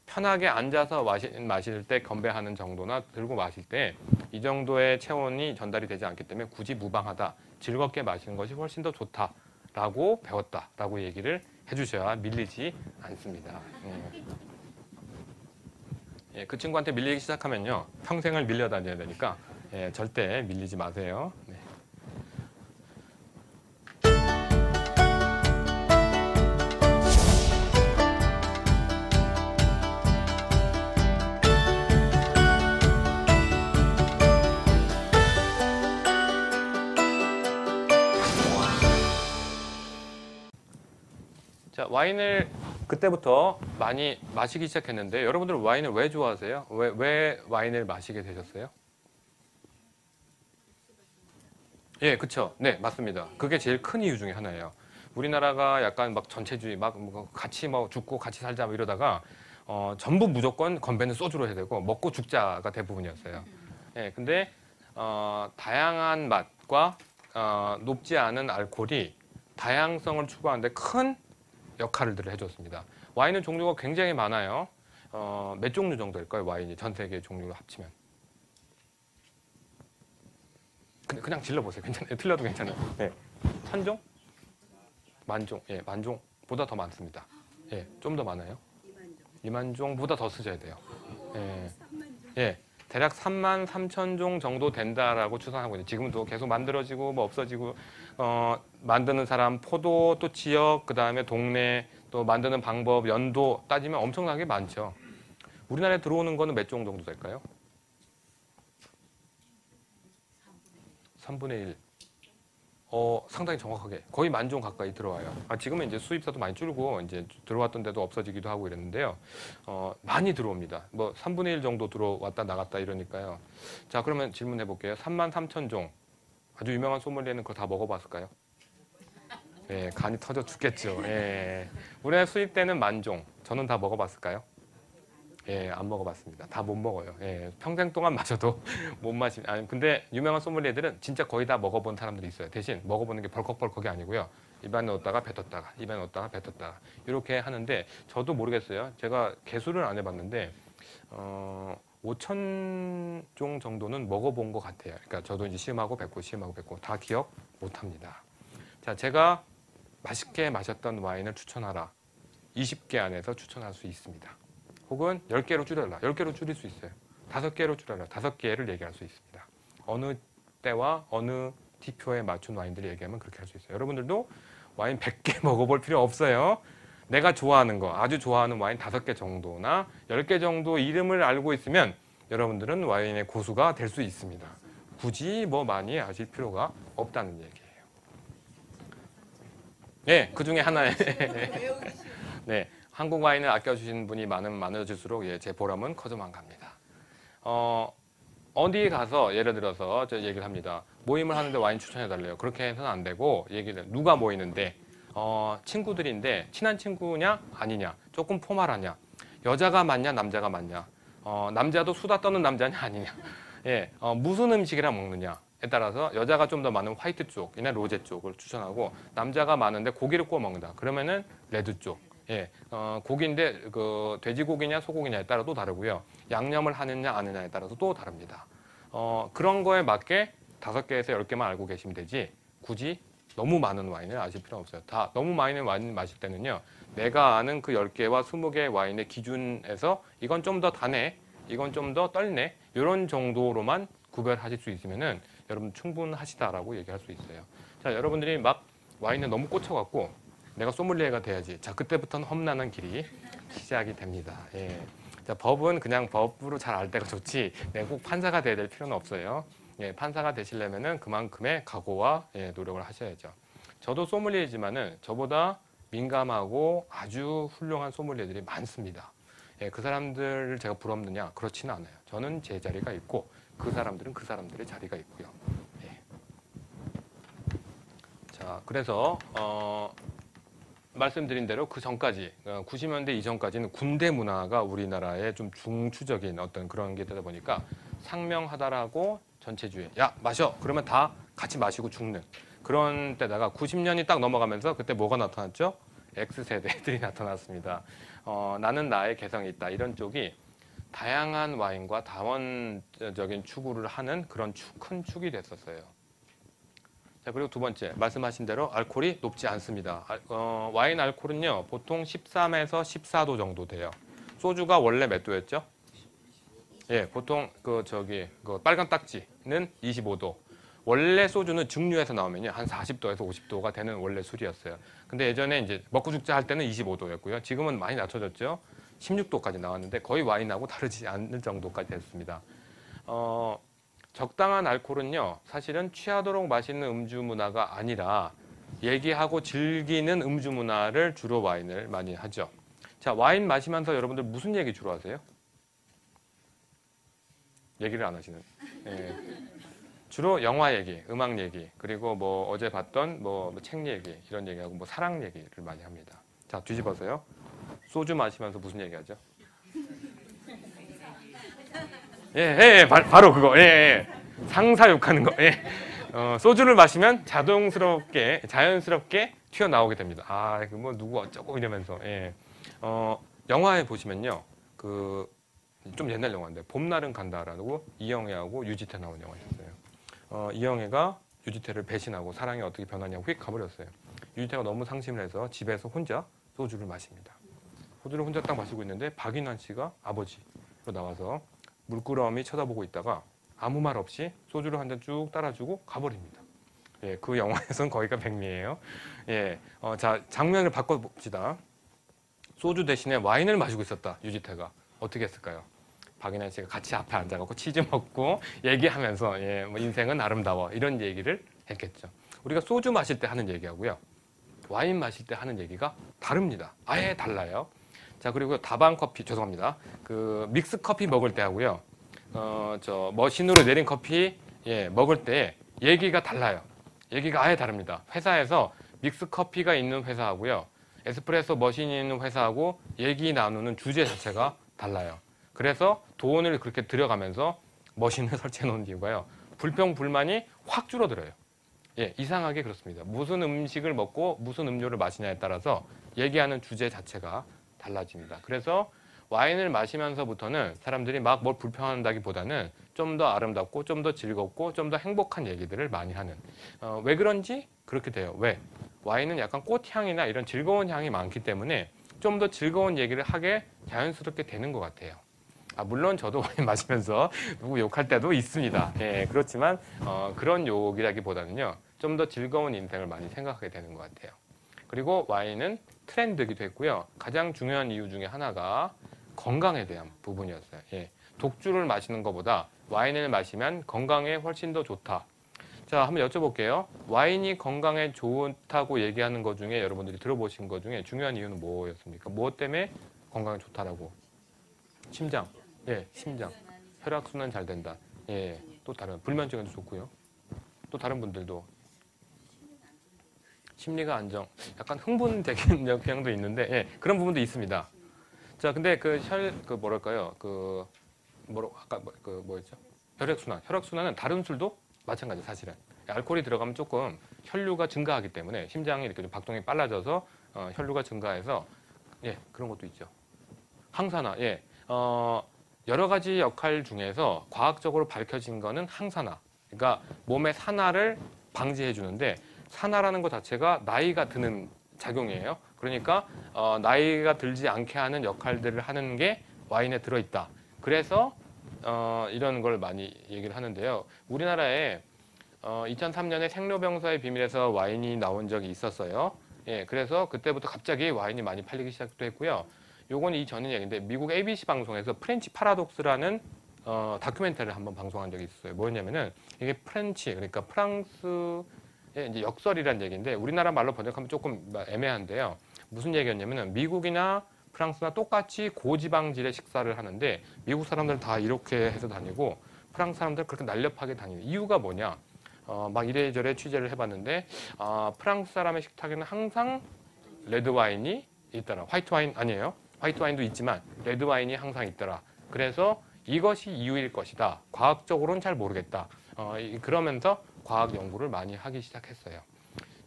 편하게 앉아서 마실 때 건배하는 정도나 들고 마실 때 이 정도의 체온이 전달이 되지 않기 때문에 굳이 무방하다. 즐겁게 마시는 것이 훨씬 더 좋다라고 배웠다라고 얘기를 해주셔야 밀리지 않습니다. 예, 그 친구한테 밀리기 시작하면요. 평생을 밀려다녀야 되니까 예, 절대 밀리지 마세요. 네. 자, 와인을 그때부터 많이 마시기 시작했는데 여러분들은 와인을 왜 좋아하세요? 왜 와인을 마시게 되셨어요? 예, 그쵸. 네, 맞습니다. 그게 제일 큰 이유 중에 하나예요. 우리나라가 약간 막 전체주의, 같이 죽고 같이 살자 이러다가 전부 무조건 건배는 소주로 해야 되고 먹고 죽자가 대부분이었어요. 예, 근데 다양한 맛과 높지 않은 알코올이 다양성을 추구하는데 큰 역할을 해줬습니다. 와인은 종류가 굉장히 많아요. 몇 종류 정도일까요? 와인이 전 세계 종류로 합치면. 그냥 질러보세요. 괜찮아요. 틀려도 괜찮아요. 네. 1000종? 만종. 예, 만종보다 더 많습니다. 예, 좀 더 많아요. 2만 종보다 더 쓰셔야 돼요. 예, 예, 대략 3만 3천 종 정도 된다라고 추산하고 있는데 지금은 또 계속 만들어지고 없어지고 만드는 사람, 포도, 또 지역, 그 다음에 동네, 또 만드는 방법, 연도 따지면 엄청나게 많죠. 우리나라에 들어오는 거는 몇 종 정도 될까요? 3분의 1. 상당히 정확하게 거의 10,000종 가까이 들어와요. 지금은 이제 수입사도 많이 줄고 이제 들어왔던 데도 없어지기도 하고 이랬는데요. 많이 들어옵니다. 3분의 1 정도 들어왔다 나갔다 이러니까요. 자, 그러면 질문해 볼게요. 33,000종. 아주 유명한 소믈리에는 그걸 다 먹어봤을까요? 예, 간이 터져 죽겠죠. 예. 우리나라 수입되는 10,000종. 저는 다 먹어봤을까요? 예, 안 먹어봤습니다. 다 못 먹어요. 예, 평생 동안 마셔도 못 근데 유명한 소믈리에들은 진짜 거의 다 먹어본 사람들이 있어요. 대신 먹어보는 게 벌컥벌컥이 아니고요. 입안에 넣었다가 뱉었다가, 입안에 넣었다가 뱉었다가 이렇게 하는데 저도 모르겠어요. 제가 개수를 안 해봤는데 5,000종 정도는 먹어본 것 같아요. 그러니까 저도 이제 시음하고 뱉고 다 기억 못합니다. 자, 제가 맛있게 마셨던 와인을 추천하라. 20개 안에서 추천할 수 있습니다. 혹은 10개로 줄여라. 10개로 줄일 수 있어요. 5개로 줄여라. 5개를 얘기할 수 있습니다. 어느 때와 어느 티표에 맞춘 와인들을 얘기하면 그렇게 할 수 있어요. 여러분들도 와인 100개 먹어볼 필요 없어요. 내가 좋아하는 거, 아주 좋아하는 와인 5개 정도나 10개 정도 이름을 알고 있으면 여러분들은 와인의 고수가 될 수 있습니다. 굳이 많이 아실 필요가 없다는 얘기예요. 네, 그 중에 하나에 네, 한국 와인을 아껴주시는 분이 많아질수록 제 보람은 커져만 갑니다. 어디 가서 예를 들어서 저 얘기를 합니다. 모임을 하는데 와인 추천해달래요. 그렇게 해서는 안 되고 누가 모이는데 친구들인데 친한 친구냐 아니냐 조금 포멀하냐 여자가 많냐 남자가 많냐 남자도 수다 떠는 남자냐 아니냐. 예, 무슨 음식이랑 먹느냐에 따라서 여자가 좀 더 많은 화이트 쪽이나 로제 쪽을 추천하고 남자가 많은데 고기를 구워 먹는다. 그러면은 레드 쪽. 예, 고기인데 그 돼지고기냐 소고기냐에 따라 또 다르고요. 양념을 하느냐 안 하느냐에 따라서 또 다릅니다. 그런 거에 맞게 5개에서 10개만 알고 계시면 되지 굳이 너무 많은 와인을 아실 필요는 없어요. 다 너무 많은 와인 마실 때는요. 내가 아는 그 10개와 20개의 와인의 기준에서 이건 좀 더 다네, 이건 좀 더 떨네 이런 정도로만 구별하실 수 있으면은 여러분 충분하시다라고 얘기할 수 있어요. 자, 여러분들이 막 와인에 너무 꽂혀갖고 내가 소믈리에가 돼야지. 자, 그때부터는 험난한 길이 시작이 됩니다. 예. 자, 법은 그냥 법으로 잘 알 때가 좋지. 내가 꼭 판사가 돼야 될 필요는 없어요. 예, 판사가 되시려면은 그만큼의 각오와 노력을 하셔야죠. 저도 소믈리에지만은 저보다 민감하고 아주 훌륭한 소믈리에들이 많습니다. 예, 그 사람들을 제가 부럽느냐? 그렇지는 않아요. 저는 제 자리가 있고 그 사람들은 그 사람들의 자리가 있고요. 예. 자, 그래서 말씀드린 대로 그 전까지 90년대 이전까지는 군대 문화가 우리나라의 좀 중추적인 어떤 그런 게 되다 보니까 상명하다라고 전체주의. 야, 마셔. 그러면 다 같이 마시고 죽는 그런 때다가 90년이 딱 넘어가면서 그때 뭐가 나타났죠? X세대들이 나타났습니다. 나는 나의 개성이 있다. 이런 쪽이 다양한 와인과 다원적인 추구를 하는 그런 큰 축이 됐었어요. 자, 그리고 두 번째, 말씀하신 대로 알코올이 높지 않습니다. 와인 알코올은요, 보통 13에서 14도 정도 돼요. 소주가 원래 몇 도였죠? 예, 보통 그 빨간 딱지는 25도. 원래 소주는 증류에서 나오면요 한 40도에서 50도가 되는 원래 술이었어요. 근데 예전에 이제 먹고 죽자 할 때는 25도였고요. 지금은 많이 낮춰졌죠. 16도까지 나왔는데 거의 와인하고 다르지 않을 정도까지 됐습니다. 적당한 알코올은요 사실은 취하도록 마시는 음주 문화가 아니라 얘기하고 즐기는 음주 문화를 주로 와인을 많이 하죠. 자, 와인 마시면서 여러분들 무슨 얘기 주로 하세요? 얘기를 안 하시는. 예. 주로 영화 얘기, 음악 얘기, 그리고 뭐 어제 봤던 뭐 책 얘기 이런 얘기하고 뭐 사랑 얘기를 많이 합니다. 자, 뒤집어서요. 소주 마시면서 무슨 얘기하죠? 바로 그거. 상사 욕하는 거. 소주를 마시면 자연스럽게 튀어나오게 됩니다. 아, 그 뭐 누구 어쩌고 이러면서. 영화에 보시면요. 좀 옛날 영화인데 봄날은 간다라고 이영애하고 유지태 나온 영화였어요. 이영애가 유지태를 배신하고 사랑이 어떻게 변하냐고 휙 가버렸어요. 유지태가 너무 상심을 해서 집에서 혼자 소주를 마십니다. 소주를 혼자 딱 마시고 있는데 박인환 씨가 아버지로 나와서 물끄러미 쳐다보고 있다가 아무 말 없이 소주를 한 잔 쭉 따라주고 가버립니다. 예, 그 영화에서는 거기가 백미예요. 자, 장면을 바꿔봅시다. 소주 대신에 와인을 마시고 있었다. 유지태가 어떻게 했을까요? 박인환 씨가 같이 앞에 앉아갖고 치즈 먹고 얘기하면서 뭐 인생은 아름다워 이런 얘기를 했겠죠. 우리가 소주 마실 때 하는 얘기하고요. 와인 마실 때 하는 얘기가 다릅니다. 아예 달라요. 자, 그리고 다방 커피, 죄송합니다. 믹스 커피 먹을 때 하고요. 머신으로 내린 커피 먹을 때 얘기가 달라요. 얘기가 아예 다릅니다. 회사에서 믹스 커피가 있는 회사하고요. 에스프레소 머신이 있는 회사하고 얘기 나누는 주제 자체가 달라요. 그래서 돈을 그렇게 들여가면서 머신을 설치해 놓은 이유가요. 불평불만이 확 줄어들어요. 이상하게 그렇습니다. 무슨 음식을 먹고 무슨 음료를 마시냐에 따라서 얘기하는 주제 자체가 달라집니다. 그래서 와인을 마시면서부터는 사람들이 막 뭘 불평한다기보다는 좀 더 아름답고 좀 더 즐겁고 좀 더 행복한 얘기들을 많이 하는. 왜 그런지 그렇게 돼요. 왜? 와인은 약간 꽃향이나 이런 즐거운 향이 많기 때문에 좀 더 즐거운 얘기를 하게 자연스럽게 되는 것 같아요. 물론 저도 와인 마시면서 누구 욕할 때도 있습니다. 그렇지만 그런 욕이라기보다는요. 좀 더 즐거운 인생을 많이 생각하게 되는 것 같아요. 그리고 와인은 트렌드이기도 했고요. 가장 중요한 이유 중에 하나가 건강에 대한 부분이었어요. 독주를 마시는 것보다 와인을 마시면 건강에 훨씬 더 좋다. 자, 한번 여쭤볼게요. 와인이 건강에 좋다고 얘기하는 것 중에 여러분들이 들어보신 것 중에 중요한 이유는 뭐였습니까? 무엇 때문에 건강에 좋다라고? 심장. 심장. 혈액순환 잘 된다. 또 다른 불면증에도 좋고요. 또 다른 분들도 심리가 안정. 약간 흥분되는 경향도 있는데 그런 부분도 있습니다. 자, 근데 뭐랄까요? 아까 뭐였죠? 혈액순환. 혈액순환은 다른 술도 마찬가지 사실은. 알코올이 들어가면 조금 혈류가 증가하기 때문에 심장이 이렇게 좀 박동이 빨라져서 혈류가 증가해서 예, 그런 것도 있죠. 항산화. 예. 여러 가지 역할 중에서 과학적으로 밝혀진 거는 항산화. 그러니까 몸의 산화를 방지해 주는데 산화라는 것 자체가 나이가 드는 작용이에요. 그러니까 나이가 들지 않게 하는 역할들을 하는 게 와인에 들어있다. 그래서 이런 걸 많이 얘기를 하는데요. 우리나라에 2003년에 생로병사의 비밀에서 와인이 나온 적이 있었어요. 예, 그래서 그때부터 갑자기 와인이 많이 팔리기 시작도 했고요. 요건 이전의 얘기인데 미국 ABC 방송에서 프렌치 파라독스라는 다큐멘터리를 한번 방송한 적이 있어요. 뭐였냐면은 이게 프렌치 그러니까 프랑스의 이제 역설이라는 얘기인데 우리나라 말로 번역하면 조금 애매한데요. 무슨 얘기였냐면은 미국이나 프랑스나 똑같이 고지방질의 식사를 하는데 미국 사람들은 다 이렇게 해서 다니고 프랑스 사람들은 그렇게 날렵하게 다니는 이유가 뭐냐? 막 이래저래 취재를 해봤는데 프랑스 사람의 식탁에는 항상 레드 와인이 있더라. 화이트 와인 아니에요. 화이트 와인도 있지만 레드 와인이 항상 있더라. 그래서 이것이 이유일 것이다. 과학적으로는 잘 모르겠다. 그러면서 과학 연구를 많이 하기 시작했어요.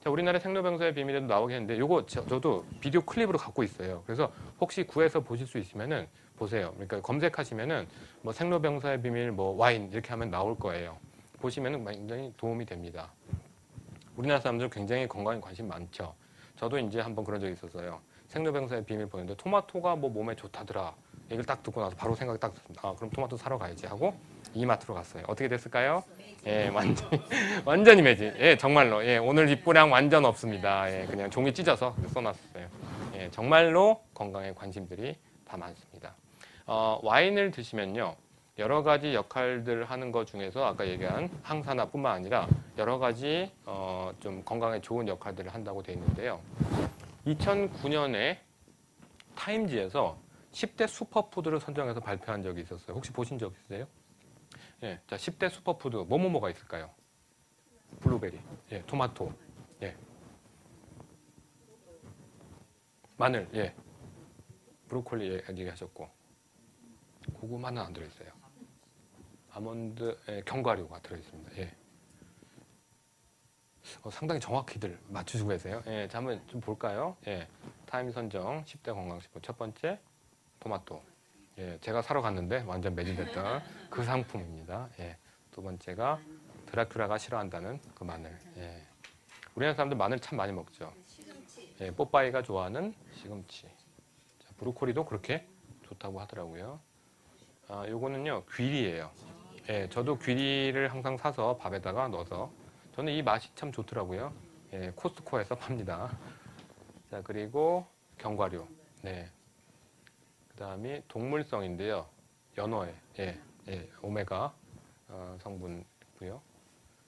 자, 우리나라 생로병사의 비밀에도 나오게 했는데 요거 저도 비디오 클립으로 갖고 있어요. 그래서 혹시 구해서 보실 수 있으면은 보세요. 그러니까 검색하시면은 뭐 생로병사의 비밀 뭐 와인 이렇게 하면 나올 거예요. 보시면은 굉장히 도움이 됩니다. 우리나라 사람들은 굉장히 건강에 관심 많죠. 저도 이제 한번 그런 적이 있었어요. 생로병사의 비밀 보는데 토마토가 뭐 몸에 좋다더라. 얘기를 딱 듣고 나서 바로 생각이 딱 들었습니다. 그럼 토마토 사러 가야지 하고 이마트로 갔어요. 어떻게 됐을까요? 예, 완전히 매진. 예, 정말로. 예, 오늘 입고량 완전 없습니다. 예, 그냥 종이 찢어서 써놨어요. 예, 정말로 건강에 관심들이 다 많습니다. 와인을 드시면요. 여러 가지 역할들을 하는 것 중에서 아까 얘기한 항산화뿐만 아니라 여러 가지 좀 건강에 좋은 역할들을 한다고 되어 있는데요. 2009년에 타임지에서 10대 슈퍼푸드를 선정해서 발표한 적이 있었어요. 혹시 보신 적 있으세요? 예, 자, 10대 슈퍼푸드 뭐가 있을까요? 블루베리, 예, 토마토, 예, 마늘, 예, 브로콜리 얘기하셨고 고구마는 안 들어있어요. 아몬드, 예, 견과류가 들어있습니다. 예. 상당히 정확히들 맞추시고 계세요. 예, 자, 한번 좀 볼까요? 예, 타임 선정 10대 건강식품 첫 번째 토마토. 예, 제가 사러 갔는데 완전 매진됐던 그 상품입니다. 예, 두 번째가 드라큘라가 싫어한다는 그 마늘. 예, 우리나라 사람들 마늘 참 많이 먹죠. 예, 뽀빠이가 좋아하는 시금치. 자, 브로콜리도 그렇게 좋다고 하더라고요. 요거는요 귀리예요. 예, 저도 귀리를 항상 사서 밥에다가 넣어서 저는 이 맛이 참 좋더라고요. 예, 코스트코에서 팝니다. 자, 그리고 견과류. 네. 그다음이 동물성인데요. 연어에 오메가 성분이고요.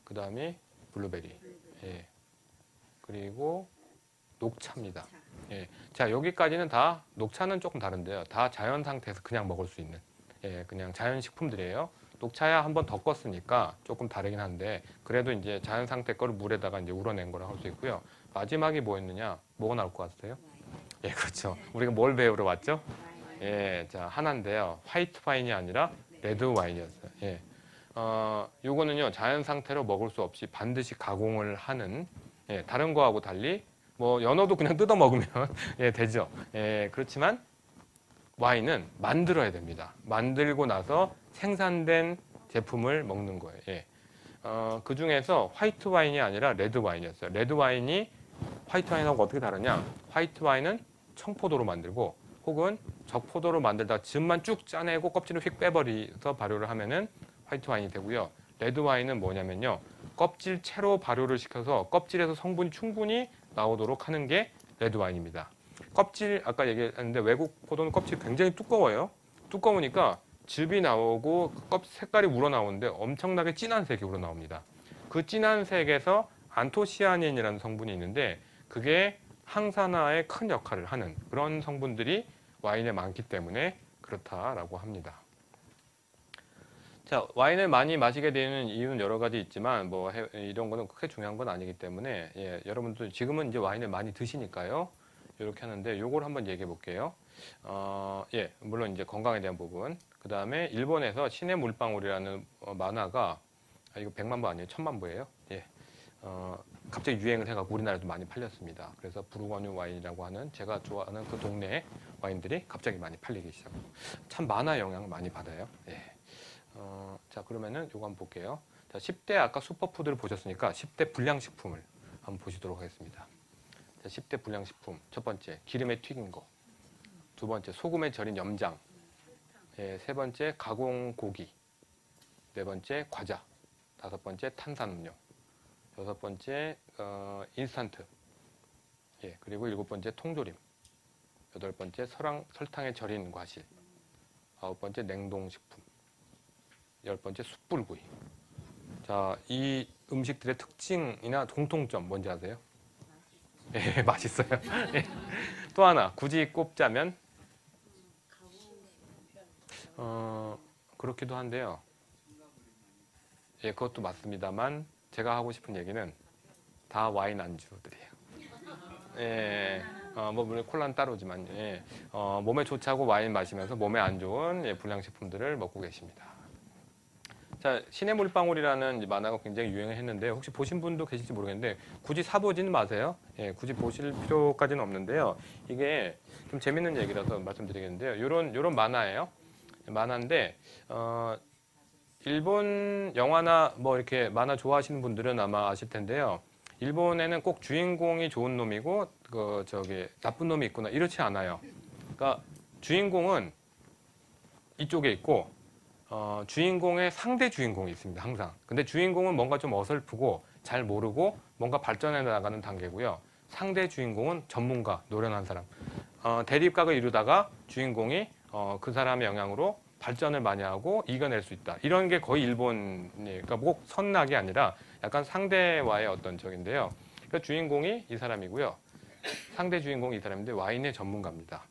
그다음이 블루베리. 예. 그리고 녹차입니다. 예. 자, 여기까지는 다 녹차는 조금 다른데요. 다 자연 상태에서 그냥 먹을 수 있는 그냥 자연 식품들이에요. 녹차야 한번 덮었으니까 조금 다르긴 한데 그래도 이제 자연 상태 거를 물에다가 이제 우러낸 거라 할 수 있고요. 마지막이 뭐였느냐? 뭐가 나올 것 같으세요? 예, 그렇죠. 우리가 뭘 배우러 왔죠? 예, 자, 하나인데요. 화이트 와인이 아니라 레드 와인이었어요. 예. 요거는요, 자연 상태로 먹을 수 없이 반드시 가공을 하는, 예, 다른 거하고 달리, 뭐, 연어도 그냥 뜯어 먹으면, 예, 되죠. 예, 그렇지만, 와인은 만들어야 됩니다. 만들고 나서 생산된 제품을 먹는 거예요. 예. 그 중에서 화이트 와인이 아니라 레드 와인이었어요. 레드 와인이 화이트 와인하고 어떻게 다르냐? 화이트 와인은 청포도로 만들고 혹은 적포도로 만들다 즙만 쭉 짜내고 껍질을 휙 빼버려서 발효를 하면은 화이트 와인이 되고요. 레드 와인은 뭐냐면요. 껍질 채로 발효를 시켜서 껍질에서 성분이 충분히 나오도록 하는 게 레드 와인입니다. 껍질 아까 얘기했는데 외국 포도는 껍질이 굉장히 두꺼워요. 두꺼우니까 즙이 나오고 껍질 색깔이 우러나오는데 엄청나게 진한 색이 우러나옵니다. 그 진한 색에서 안토시아닌이라는 성분이 있는데 그게 항산화에 큰 역할을 하는 그런 성분들이 와인에 많기 때문에 그렇다라고 합니다. 자, 와인을 많이 마시게 되는 이유는 여러 가지 있지만 뭐 이런 거는 크게 중요한 건 아니기 때문에 예, 여러분들 지금은 이제 와인을 많이 드시니까요. 이렇게 하는데 요걸 한번 얘기해 볼게요. 예, 물론 이제 건강에 대한 부분. 그 다음에 일본에서 신의 물방울이라는 만화가 이거 100만 부 아니에요, 1000만 부예요. 예. 갑자기 유행을 해갖고 우리나라에도 많이 팔렸습니다. 그래서 부르고뉴 와인이라고 하는 제가 좋아하는 그 동네 와인들이 갑자기 많이 팔리기 시작하고 참 만화 영향을 많이 받아요. 예. 자 그러면은 요거 한번 볼게요. 자 10대 아까 슈퍼푸드를 보셨으니까 10대 불량식품을 한번 보시도록 하겠습니다. 자, 10대 불량식품 첫 번째 기름에 튀긴 거, 두 번째 소금에 절인 염장, 예, 세 번째 가공 고기, 네 번째 과자, 다섯 번째 탄산음료, 여섯 번째 인스턴트, 예, 그리고 일곱 번째 통조림, 여덟 번째 설탕에 절인 과실, 아홉 번째 냉동식품, 열 번째 숯불구이. 자, 이 음식들의 특징이나 공통점 뭔지 아세요? 예, 맛있어요. 예. 또 하나 굳이 꼽자면 그렇기도 한데요. 예, 그것도 맞습니다만 제가 하고 싶은 얘기는 다 와인 안주들이에요. 예, 뭐 물론 콜라는 따로지만 예, 몸에 좋지 않고 와인 마시면서 몸에 안 좋은 예, 불량식품들을 먹고 계십니다. 자, 신의 물방울이라는 만화가 굉장히 유행했는데 혹시 보신 분도 계실지 모르겠는데 굳이 사보지는 마세요. 예, 굳이 보실 필요까지는 없는데요. 이게 좀 재밌는 얘기라서 말씀드리겠는데요. 요런 만화예요. 만화인데 일본 영화나 뭐 이렇게 만화 좋아하시는 분들은 아마 아실 텐데요. 일본에는 꼭 주인공이 좋은 놈이고 나쁜 놈이 있구나 이렇지 않아요. 그러니까 주인공은 이쪽에 있고 주인공의 상대 주인공이 있습니다. 항상. 근데 주인공은 뭔가 좀 어설프고 잘 모르고 뭔가 발전해 나가는 단계고요. 상대 주인공은 전문가, 노련한 사람. 대립각을 이루다가 주인공이 그 사람의 영향으로 발전을 많이 하고 이겨낼 수 있다. 이런 게 거의 일본, 그러니까 꼭 선악이 아니라 약간 상대와의 어떤 적인데요. 그러니까 주인공이 이 사람이고요. 상대 주인공이 이 사람인데 와인의 전문가입니다.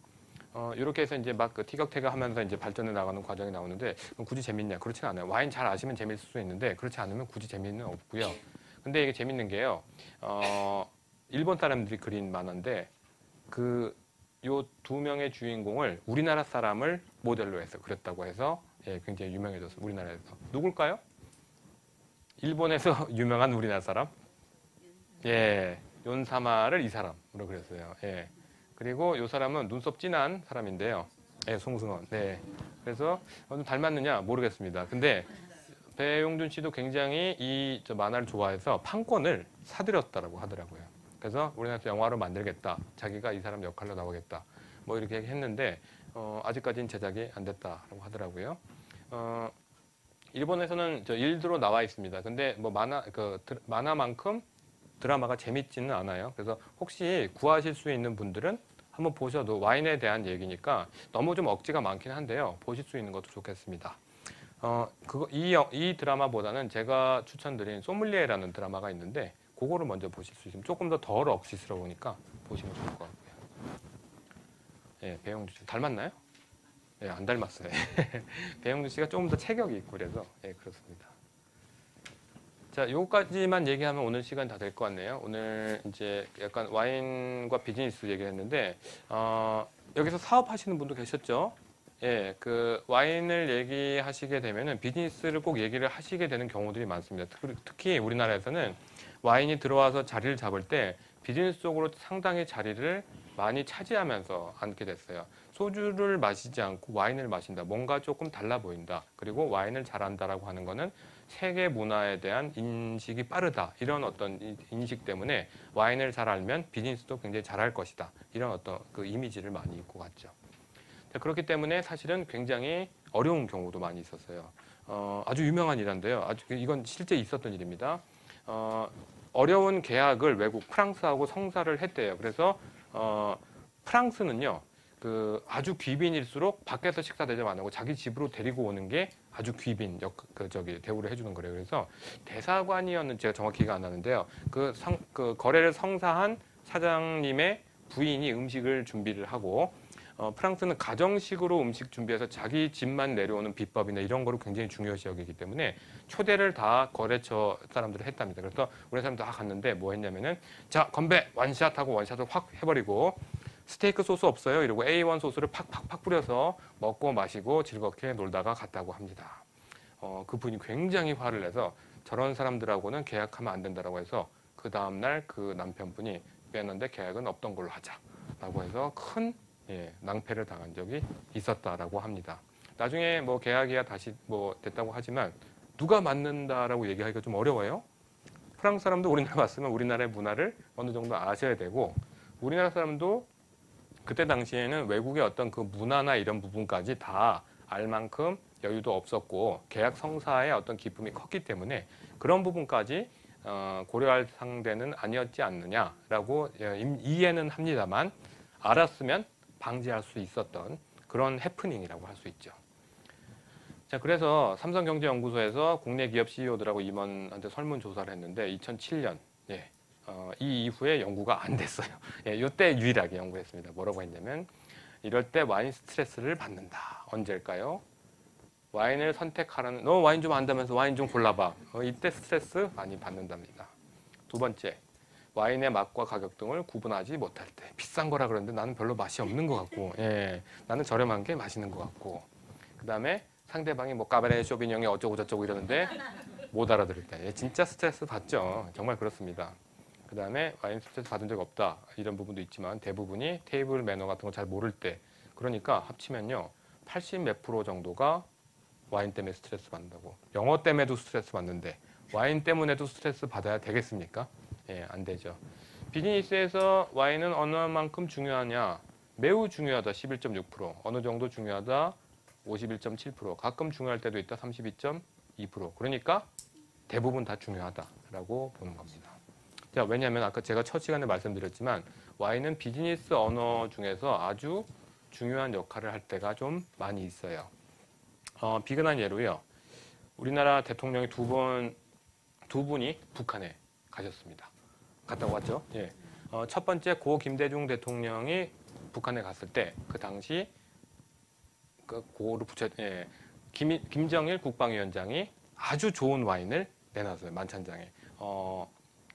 이렇게 해서 이제 막 그 티격태격하면서 이제 발전해 나가는 과정이 나오는데 그럼 굳이 재밌냐? 그렇진 않아요. 와인 잘 아시면 재밌을 수 있는데 그렇지 않으면 굳이 재미는 없고요. 근데 이게 재밌는 게요. 일본 사람들이 그린 만화인데 요 두 명의 주인공을 우리나라 사람을 모델로 해서 그렸다고 해서 예, 굉장히 유명해졌어요. 우리나라에서. 누굴까요? 일본에서 유명한 우리나라 사람? 예, 윤사마를 이 사람으로 그렸어요. 예. 그리고 이 사람은 눈썹 진한 사람인데요. 예, 송승헌. 네. 그래서 좀 닮았느냐 모르겠습니다. 근데 배용준 씨도 굉장히 이 만화를 좋아해서 판권을 사들였다라고 하더라고요. 그래서 우리나라에서 영화로 만들겠다. 자기가 이 사람 역할로 나오겠다. 뭐 이렇게 했는데 아직까지는 제작이 안 됐다라고 하더라고요. 일본에서는 일드로 나와 있습니다. 근데 뭐 만화만큼 드라마가 재밌지는 않아요. 그래서 혹시 구하실 수 있는 분들은 한번 보셔도 와인에 대한 얘기니까 너무 좀 억지가 많긴 한데요. 보실 수 있는 것도 좋겠습니다. 이 드라마보다는 제가 추천드린 소믈리에라는 드라마가 있는데 그거를 먼저 보실 수 있으면 조금 더 덜 억지스러우니까 보시면 좋을 것 같고요. 예, 배용준 씨 닮았나요? 예, 안 닮았어요. 배용준 씨가 조금 더 체격이 있고 그래서 예, 그렇습니다. 자, 요거까지만 얘기하면 오늘 시간 다 될 것 같네요. 오늘 이제 약간 와인과 비즈니스 얘기를 했는데 여기서 사업하시는 분도 계셨죠? 예, 그 와인을 얘기하시게 되면은 비즈니스를 꼭 얘기를 하시게 되는 경우들이 많습니다. 특히 우리나라에서는 와인이 들어와서 자리를 잡을 때 비즈니스 쪽으로 상당히 자리를 많이 차지하면서 앉게 됐어요. 소주를 마시지 않고 와인을 마신다. 뭔가 조금 달라 보인다. 그리고 와인을 잘한다라고 하는 거는 세계 문화에 대한 인식이 빠르다. 이런 어떤 인식 때문에 와인을 잘 알면 비즈니스도 굉장히 잘할 것이다. 이런 어떤 그 이미지를 많이 입고 갔죠. 그렇기 때문에 사실은 굉장히 어려운 경우도 많이 있었어요. 아주 유명한 일인데요. 이건 실제 있었던 일입니다. 어려운 계약을 외국 프랑스하고 성사를 했대요. 그래서 프랑스는요, 아주 귀빈일수록 밖에서 식사 대접 안 하고 자기 집으로 데리고 오는 게 아주 귀빈 대우를 해주는 거래요. 그래서 대사관이었는지 제가 정확히 기억 안 나는데요. 그 거래를 성사한 사장님의 부인이 음식을 준비를 하고 프랑스는 가정식으로 음식 준비해서 자기 집만 내려오는 비법이나 이런 거를 굉장히 중요시 여기기 때문에 초대를 다 거래처 사람들이 했답니다. 그래서 우리 사람들 다 갔는데 뭐 했냐면은 자 건배 원샷 하고 원샷을 확 해버리고 스테이크 소스 없어요? 이러고 A1 소스를 팍팍팍 뿌려서 먹고 마시고 즐겁게 놀다가 갔다고 합니다. 그분이 굉장히 화를 내서 저런 사람들하고는 계약하면 안 된다라고 해서 그 다음날 그 남편분이 빼는데 계약은 없던 걸로 하자라고 해서 큰 낭패를 당한 적이 있었다라고 합니다. 나중에 뭐 계약이야 다시 뭐 됐다고 하지만 누가 맞는다라고 얘기하기가 좀 어려워요. 프랑스 사람도 우리나라 왔으면 우리나라의 문화를 어느 정도 아셔야 되고 우리나라 사람도 그때 당시에는 외국의 어떤 그 문화나 이런 부분까지 다 알 만큼 여유도 없었고 계약 성사의 어떤 기쁨이 컸기 때문에 그런 부분까지 고려할 상대는 아니었지 않느냐라고 이해는 합니다만 알았으면 방지할 수 있었던 그런 해프닝이라고 할 수 있죠. 자, 그래서 삼성경제연구소에서 국내 기업 CEO들하고 임원한테 설문조사를 했는데 2007년 이 이후에 연구가 안 됐어요. 이때 유일하게 연구했습니다. 뭐라고 했냐면 이럴 때 와인 스트레스를 받는다. 언제일까요? 와인을 선택하라는 너 와인 좀 안다면서 와인 좀 골라봐. 이때 스트레스 많이 받는답니다. 두 번째, 와인의 맛과 가격 등을 구분하지 못할 때 비싼 거라 그러는데 나는 별로 맛이 없는 것 같고 나는 저렴한 게 맛있는 것 같고 그 다음에 상대방이 뭐 까베네 쇼비뇽이 어쩌고 저쩌고 이러는데 못 알아들을 때 진짜 스트레스 받죠. 정말 그렇습니다. 그 다음에 와인 스트레스 받은 적 없다 이런 부분도 있지만 대부분이 테이블 매너 같은 거 잘 모를 때 그러니까 합치면요 80 몇 프로 정도가 와인 때문에 스트레스 받는다고. 영어 때문에도 스트레스 받는데 와인 때문에도 스트레스 받아야 되겠습니까? 안 되죠. 비즈니스에서 와인은 어느 만큼 중요하냐? 매우 중요하다 11.6%, 어느 정도 중요하다 51.7%, 가끔 중요할 때도 있다 32.2%. 그러니까 대부분 다 중요하다라고 보는 겁니다. 자, 왜냐하면 아까 제가 첫 시간에 말씀드렸지만 와인은 비즈니스 언어 중에서 아주 중요한 역할을 할 때가 좀 많이 있어요. 비근한 예로요. 우리나라 대통령이 두 분이 북한에 가셨습니다. 갔다 왔죠. 첫 번째 고 김대중 대통령이 북한에 갔을 때 그 당시 그 고를 김정일 국방위원장이 아주 좋은 와인을 내놨어요. 만찬장에.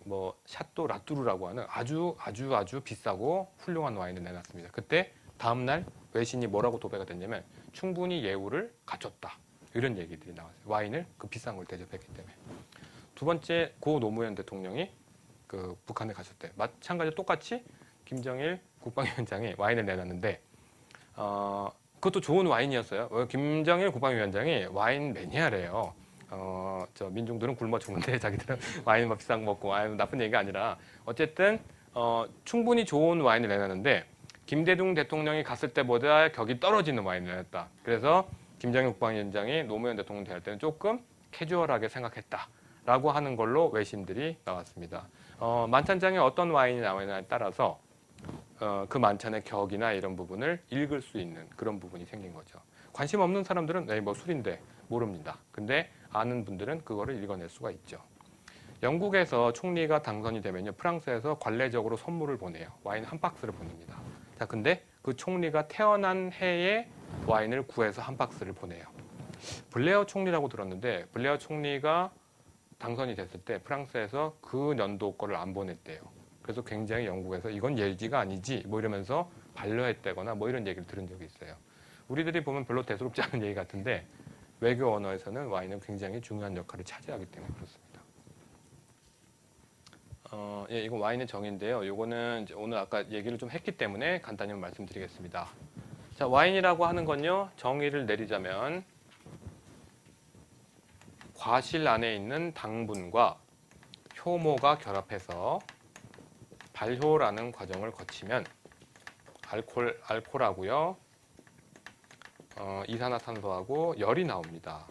뭐 샤또 라뚜르라고 하는 아주 비싸고 훌륭한 와인을 내놨습니다. 그때 다음날 외신이 뭐라고 도배가 됐냐면 충분히 예우를 갖췄다. 이런 얘기들이 나왔어요. 와인을 그 비싼 걸 대접했기 때문에. 두 번째 고 노무현 대통령이 그 북한에 갔을 때 마찬가지로 똑같이 김정일 국방위원장이 와인을 내놨는데 그것도 좋은 와인이었어요. 김정일 국방위원장이 와인 매니아래요. 저 민중들은 굶어 죽는데 자기들은 와인 비싼 거 먹고 나쁜 얘기가 아니라 어쨌든 충분히 좋은 와인을 내놨는데 김대중 대통령이 갔을 때보다 격이 떨어지는 와인을 내놨다. 그래서 김정일 국방위원장이 노무현 대통령 대할 때는 조금 캐주얼하게 생각했다라고 하는 걸로 외신들이 나왔습니다. 만찬장에 어떤 와인이 나오느냐에 따라서 그 만찬의 격이나 이런 부분을 읽을 수 있는 그런 부분이 생긴 거죠. 관심 없는 사람들은 뭐 술인데 모릅니다. 근데 아는 분들은 그거를 읽어낼 수가 있죠. 영국에서 총리가 당선이 되면요, 프랑스에서 관례적으로 선물을 보내요. 와인 한 박스를 보냅니다. 자, 근데 그 총리가 태어난 해에 와인을 구해서 한 박스를 보내요. 블레어 총리라고 들었는데 블레어 총리가 당선이 됐을 때 프랑스에서 그 연도 거를 안 보냈대요. 그래서 굉장히 영국에서 이건 예지가 아니지 뭐 이러면서 반려했다거나 뭐 이런 얘기를 들은 적이 있어요. 우리들이 보면 별로 대수롭지 않은 얘기 같은데 외교 언어에서는 와인은 굉장히 중요한 역할을 차지하기 때문에 그렇습니다. 이건 와인의 정의인데요. 이거는 오늘 아까 얘기를 좀 했기 때문에 간단히 말씀드리겠습니다. 자, 와인이라고 하는 건요, 정의를 내리자면 과실 안에 있는 당분과 효모가 결합해서 발효라는 과정을 거치면 알코올하고요, 이산화탄소하고 열이 나옵니다.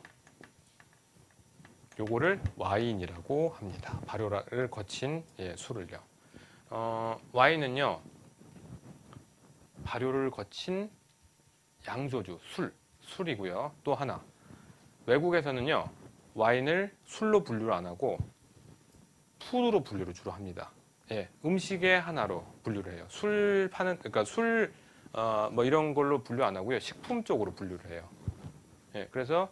요거를 와인이라고 합니다. 발효를 거친 술을요. 와인은요, 발효를 거친 양조주, 술이고요. 또 하나, 외국에서는요, 와인을 술로 분류를 안 하고 푸드로 분류를 주로 합니다. 음식의 하나로 분류를 해요. 그러니까 뭐 이런 걸로 분류 안 하고요. 식품 쪽으로 분류를 해요. 그래서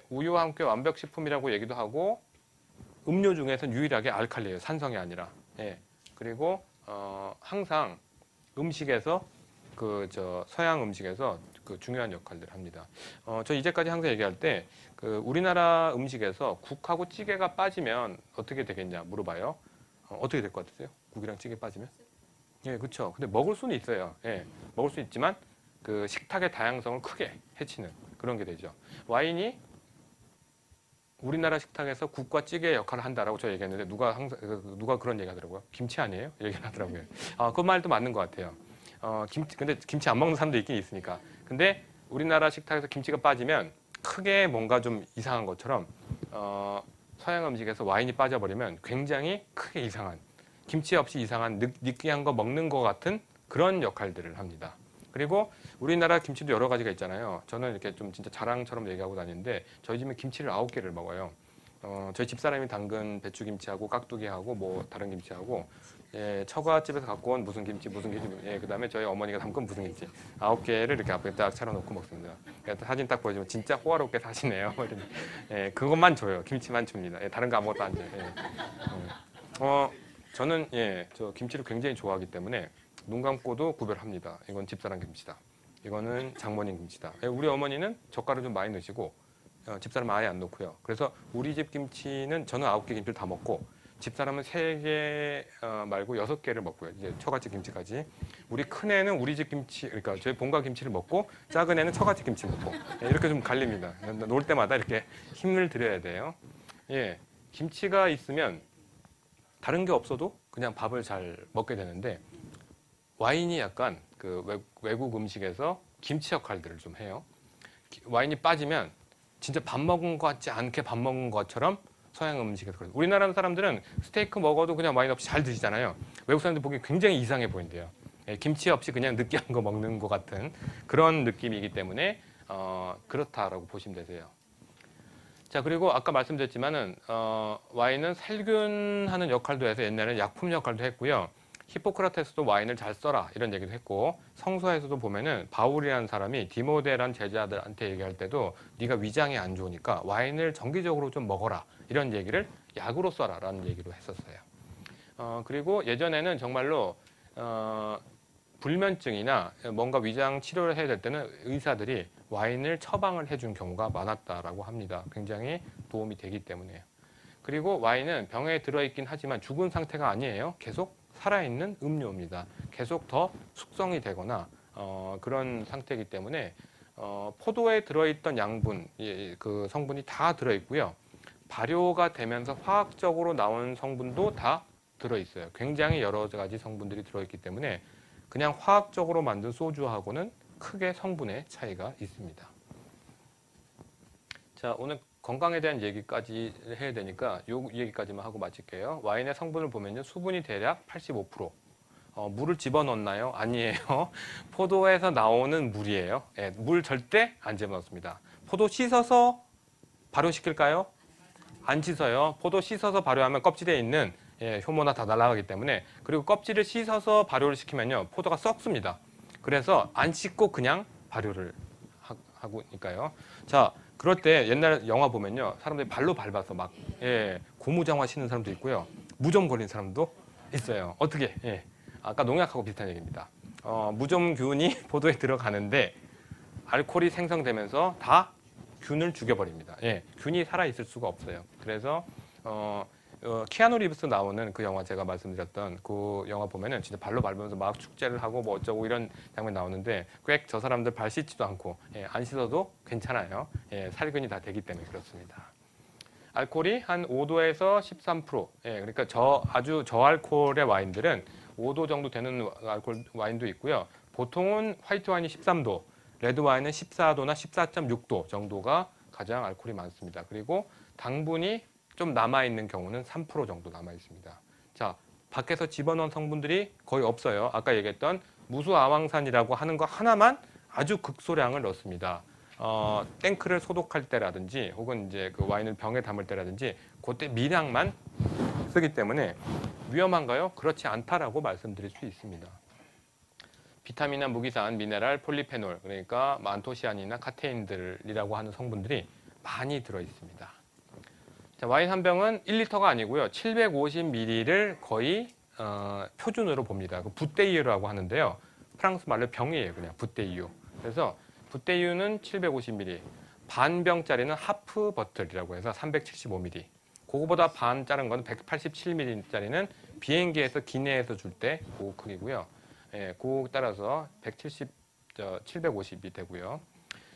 우유와 함께 완벽식품이라고 얘기도 하고 음료 중에서는 유일하게 알칼리예요. 산성이 아니라. 그리고 항상 음식에서 서양 음식에서 그 중요한 역할들을 합니다. 저 이제까지 항상 얘기할 때 그 우리나라 음식에서 국하고 찌개가 빠지면 어떻게 되겠냐 물어봐요. 어떻게 될 것 같으세요? 국이랑 찌개 빠지면? 예, 그렇죠. 근데 먹을 수는 있어요. 예, 먹을 수 있지만 그 식탁의 다양성을 크게 해치는 그런 게 되죠. 와인이 우리나라 식탁에서 국과 찌개의 역할을 한다라고 저 얘기했는데 누가 그런 얘기 하더라고요. 김치 아니에요? 얘기를 하더라고요. 그 말도 맞는 것 같아요. 근데 김치 안 먹는 사람도 있긴 있으니까. 근데 우리나라 식탁에서 김치가 빠지면 크게 뭔가 좀 이상한 것처럼 서양 음식에서 와인이 빠져버리면 굉장히 크게 이상한 김치 없이 이상한 느끼한 거 먹는 것 같은 그런 역할들을 합니다. 그리고 우리나라 김치도 여러 가지가 있잖아요. 저는 이렇게 좀 진짜 자랑처럼 얘기하고 다니는데 저희 집은 김치를 9개를 먹어요. 저희 집사람이 담근 배추김치하고 깍두기하고 뭐 다른 김치하고 예, 처갓집에서 갖고 온 무슨 김치 예, 그다음에 저희 어머니가 담근 무슨 김치 9개를 이렇게 앞에 딱 차려놓고 먹습니다. 그러니까 사진 딱 보여주면 진짜 호화롭게 사시네요. 예, 그것만 줘요. 김치만 줍니다. 예, 다른 거 아무것도 안 줘요. 예. 저는 저 김치를 굉장히 좋아하기 때문에 눈 감고도 구별합니다. 이건 집사람 김치다. 이거는 장모님 김치다. 예, 우리 어머니는 젓갈을 좀 많이 넣으시고 집사람은 아예 안 넣고요. 그래서 우리 집 김치는 저는 9개 김치를 다 먹고 집사람은 3개 말고 6개를 먹고요. 이제 처갓집 김치까지. 우리 큰애는 우리 집 김치, 그러니까 저희 본가 김치를 먹고 작은 애는 처갓집 김치 먹고 이렇게 좀 갈립니다. 놀 때마다 이렇게 힘을 들여야 돼요. 예, 김치가 있으면 다른 게 없어도 그냥 밥을 잘 먹게 되는데 와인이 약간 그 외국 음식에서 김치 역할들을 좀 해요. 와인이 빠지면 진짜 밥 먹은 것 같지 않게 밥 먹은 것처럼 서양 음식에서 그래요. 우리나라 사람들은 스테이크 먹어도 그냥 와인 없이 잘 드시잖아요. 외국 사람들 보기 굉장히 이상해 보인대요. 김치 없이 그냥 느끼한 거 먹는 것 같은 그런 느낌이기 때문에 그렇다라고 보시면 되세요. 자, 그리고 아까 말씀드렸지만은 와인은 살균하는 역할도 해서 옛날에는 약품 역할도 했고요. 히포크라테스도 와인을 잘 써라 이런 얘기도 했고 성서에서도 보면은 바울이라는 사람이 디모데라는 제자들한테 얘기할 때도 네가 위장이 안 좋으니까 와인을 정기적으로 좀 먹어라 이런 얘기를 약으로 써라라는 얘기로 했었어요. 그리고 예전에는 정말로 불면증이나 뭔가 위장 치료를 해야 될 때는 의사들이 와인을 처방을 해준 경우가 많았다라고 합니다. 굉장히 도움이 되기 때문에요. 그리고 와인은 병에 들어있긴 하지만 죽은 상태가 아니에요. 계속 살아있는 음료입니다. 계속 더 숙성이 되거나 그런 상태이기 때문에 포도에 들어있던 양분, 그 성분이 다 들어있고요. 발효가 되면서 화학적으로 나온 성분도 다 들어있어요. 굉장히 여러 가지 성분들이 들어있기 때문에 그냥 화학적으로 만든 소주하고는 크게 성분의 차이가 있습니다. 자, 오늘 건강에 대한 얘기까지 해야 되니까 이 얘기까지만 하고 마칠게요. 와인의 성분을 보면요. 수분이 대략 85%. 물을 집어넣나요? 아니에요. 포도에서 나오는 물이에요. 예, 물 절대 안 집어넣습니다. 포도 씻어서 발효시킬까요? 안 씻어요. 포도 씻어서 발효하면 껍질에 있는 효모나 다 날아가기 때문에 그리고 껍질을 씻어서 발효를 시키면요. 포도가 썩습니다. 그래서 안 씻고 그냥 발효를 하고니까요. 자, 그럴 때 옛날 영화 보면요. 사람들이 발로 밟아서 막 고무장화 신는 사람도 있고요. 무좀 걸린 사람도 있어요. 어떻게? 아까 농약하고 비슷한 얘기입니다. 무좀균이 포도에 들어가는데 알코올이 생성되면서 다 균을 죽여버립니다. 균이 살아있을 수가 없어요. 그래서 키아누 리브스 나오는 그 영화 제가 말씀드렸던 그 영화 보면은 진짜 발로 밟으면서 막 축제를 하고 뭐 어쩌고 이런 장면이 나오는데 꽤 저 사람들 발 씻지도 않고 안 씻어도 괜찮아요. 살균이 다 되기 때문에 그렇습니다. 알코올이 한 5도에서 13%. 그러니까 아주 저알코올의 와인들은 5도 정도 되는 알코올 와인도 있고요. 보통은 화이트 와인이 13도, 레드 와인은 14도나 14.6도 정도가 가장 알코올이 많습니다. 그리고 당분이 좀 남아있는 경우는 3% 정도 남아있습니다. 자, 밖에서 집어넣은 성분들이 거의 없어요. 아까 얘기했던 무수아왕산이라고 하는 거 하나만 아주 극소량을 넣습니다. 탱크를 소독할 때라든지 혹은 이제 그 와인을 병에 담을 때라든지 그때 미량만 쓰기 때문에 위험한가요? 그렇지 않다라고 말씀드릴 수 있습니다. 비타민이나 무기산, 미네랄, 폴리페놀 그러니까 안토시아닌이나 카테인들이라고 하는 성분들이 많이 들어있습니다. 자, 와인 한 병은 1리터가 아니고요. 750ml를 거의 표준으로 봅니다. 그 부테이유라고 하는데요. 프랑스 말로 병이에요. 그냥 부테이유. 그래서 부테이유는 750ml, 반 병짜리는 하프 버틀이라고 해서 375ml. 그거보다 반 작은 건 187ml짜리는 비행기에서 기내에서 줄 때 그 크기고요. 예, 그 따라서 750이 되고요.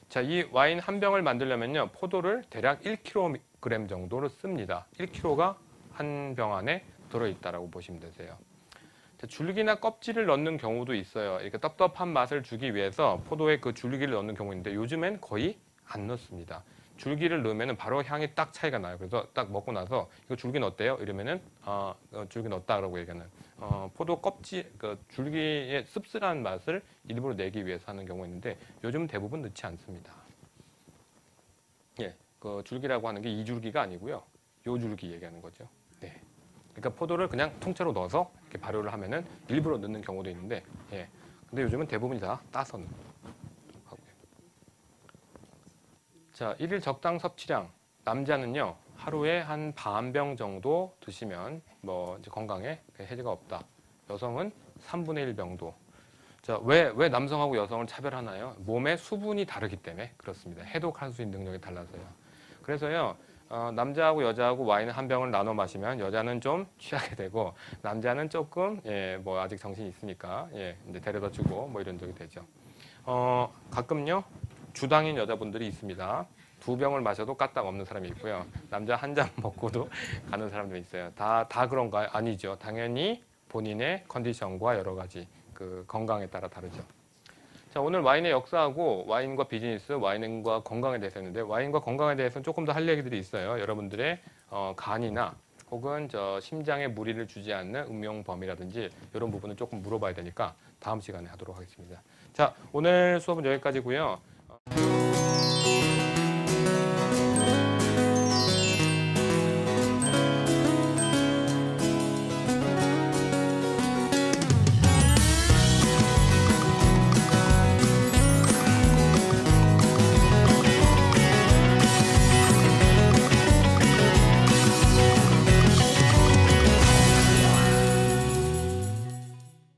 자, 이 와인 한 병을 만들려면요, 포도를 대략 1kg 정도로 씁니다. 1kg가 한 병 안에 들어있다라고 보시면 되세요. 자, 줄기나 껍질을 넣는 경우도 있어요. 이렇게 떡떡한 맛을 주기 위해서 포도에 그 줄기를 넣는 경우 있는데 요즘엔 거의 안 넣습니다. 줄기를 넣으면 바로 향이 딱 차이가 나요. 그래서 딱 먹고 나서 이거 줄기 넣었대요? 이러면은 줄기 넣었다라고 얘기하는 포도 껍질 그 줄기의 씁쓸한 맛을 일부러 내기 위해서 하는 경우가 있는데 요즘 대부분 넣지 않습니다. 예, 그 줄기라고 하는 게 이 줄기가 아니고요. 요 줄기 얘기하는 거죠. 네. 그러니까 포도를 그냥 통째로 넣어서 이렇게 발효를 하면은 일부러 넣는 경우도 있는데, 예. 근데 요즘은 대부분이 다 따서 하고요. 자, 일일 적당 섭취량. 남자는요, 하루에 한 반 병 정도 드시면 뭐 이제 건강에 해지가 없다. 여성은 3분의 1 정도. 자, 왜 남성하고 여성을 차별하나요? 몸의 수분이 다르기 때문에 그렇습니다. 해독할 수 있는 능력이 달라서요. 그래서요, 남자하고 여자하고 와인 한 병을 나눠 마시면 여자는 좀 취하게 되고 남자는 조금 뭐 아직 정신이 있으니까 이제 데려다 주고 뭐 이런 적이 되죠. 가끔요 주당인 여자분들이 있습니다. 2병을 마셔도 까딱 없는 사람이 있고요. 남자 한 잔 먹고도 가는 사람도 있어요. 다 그런가요? 아니죠. 당연히 본인의 컨디션과 여러 가지 그 건강에 따라 다르죠. 자, 오늘 와인의 역사하고 와인과 비즈니스, 와인과 건강에 대해서 했는데 와인과 건강에 대해서는 조금 더 할 얘기들이 있어요. 여러분들의 간이나 혹은 심장에 무리를 주지 않는 음용범위라든지 이런 부분은 조금 물어봐야 되니까 다음 시간에 하도록 하겠습니다. 자, 오늘 수업은 여기까지고요.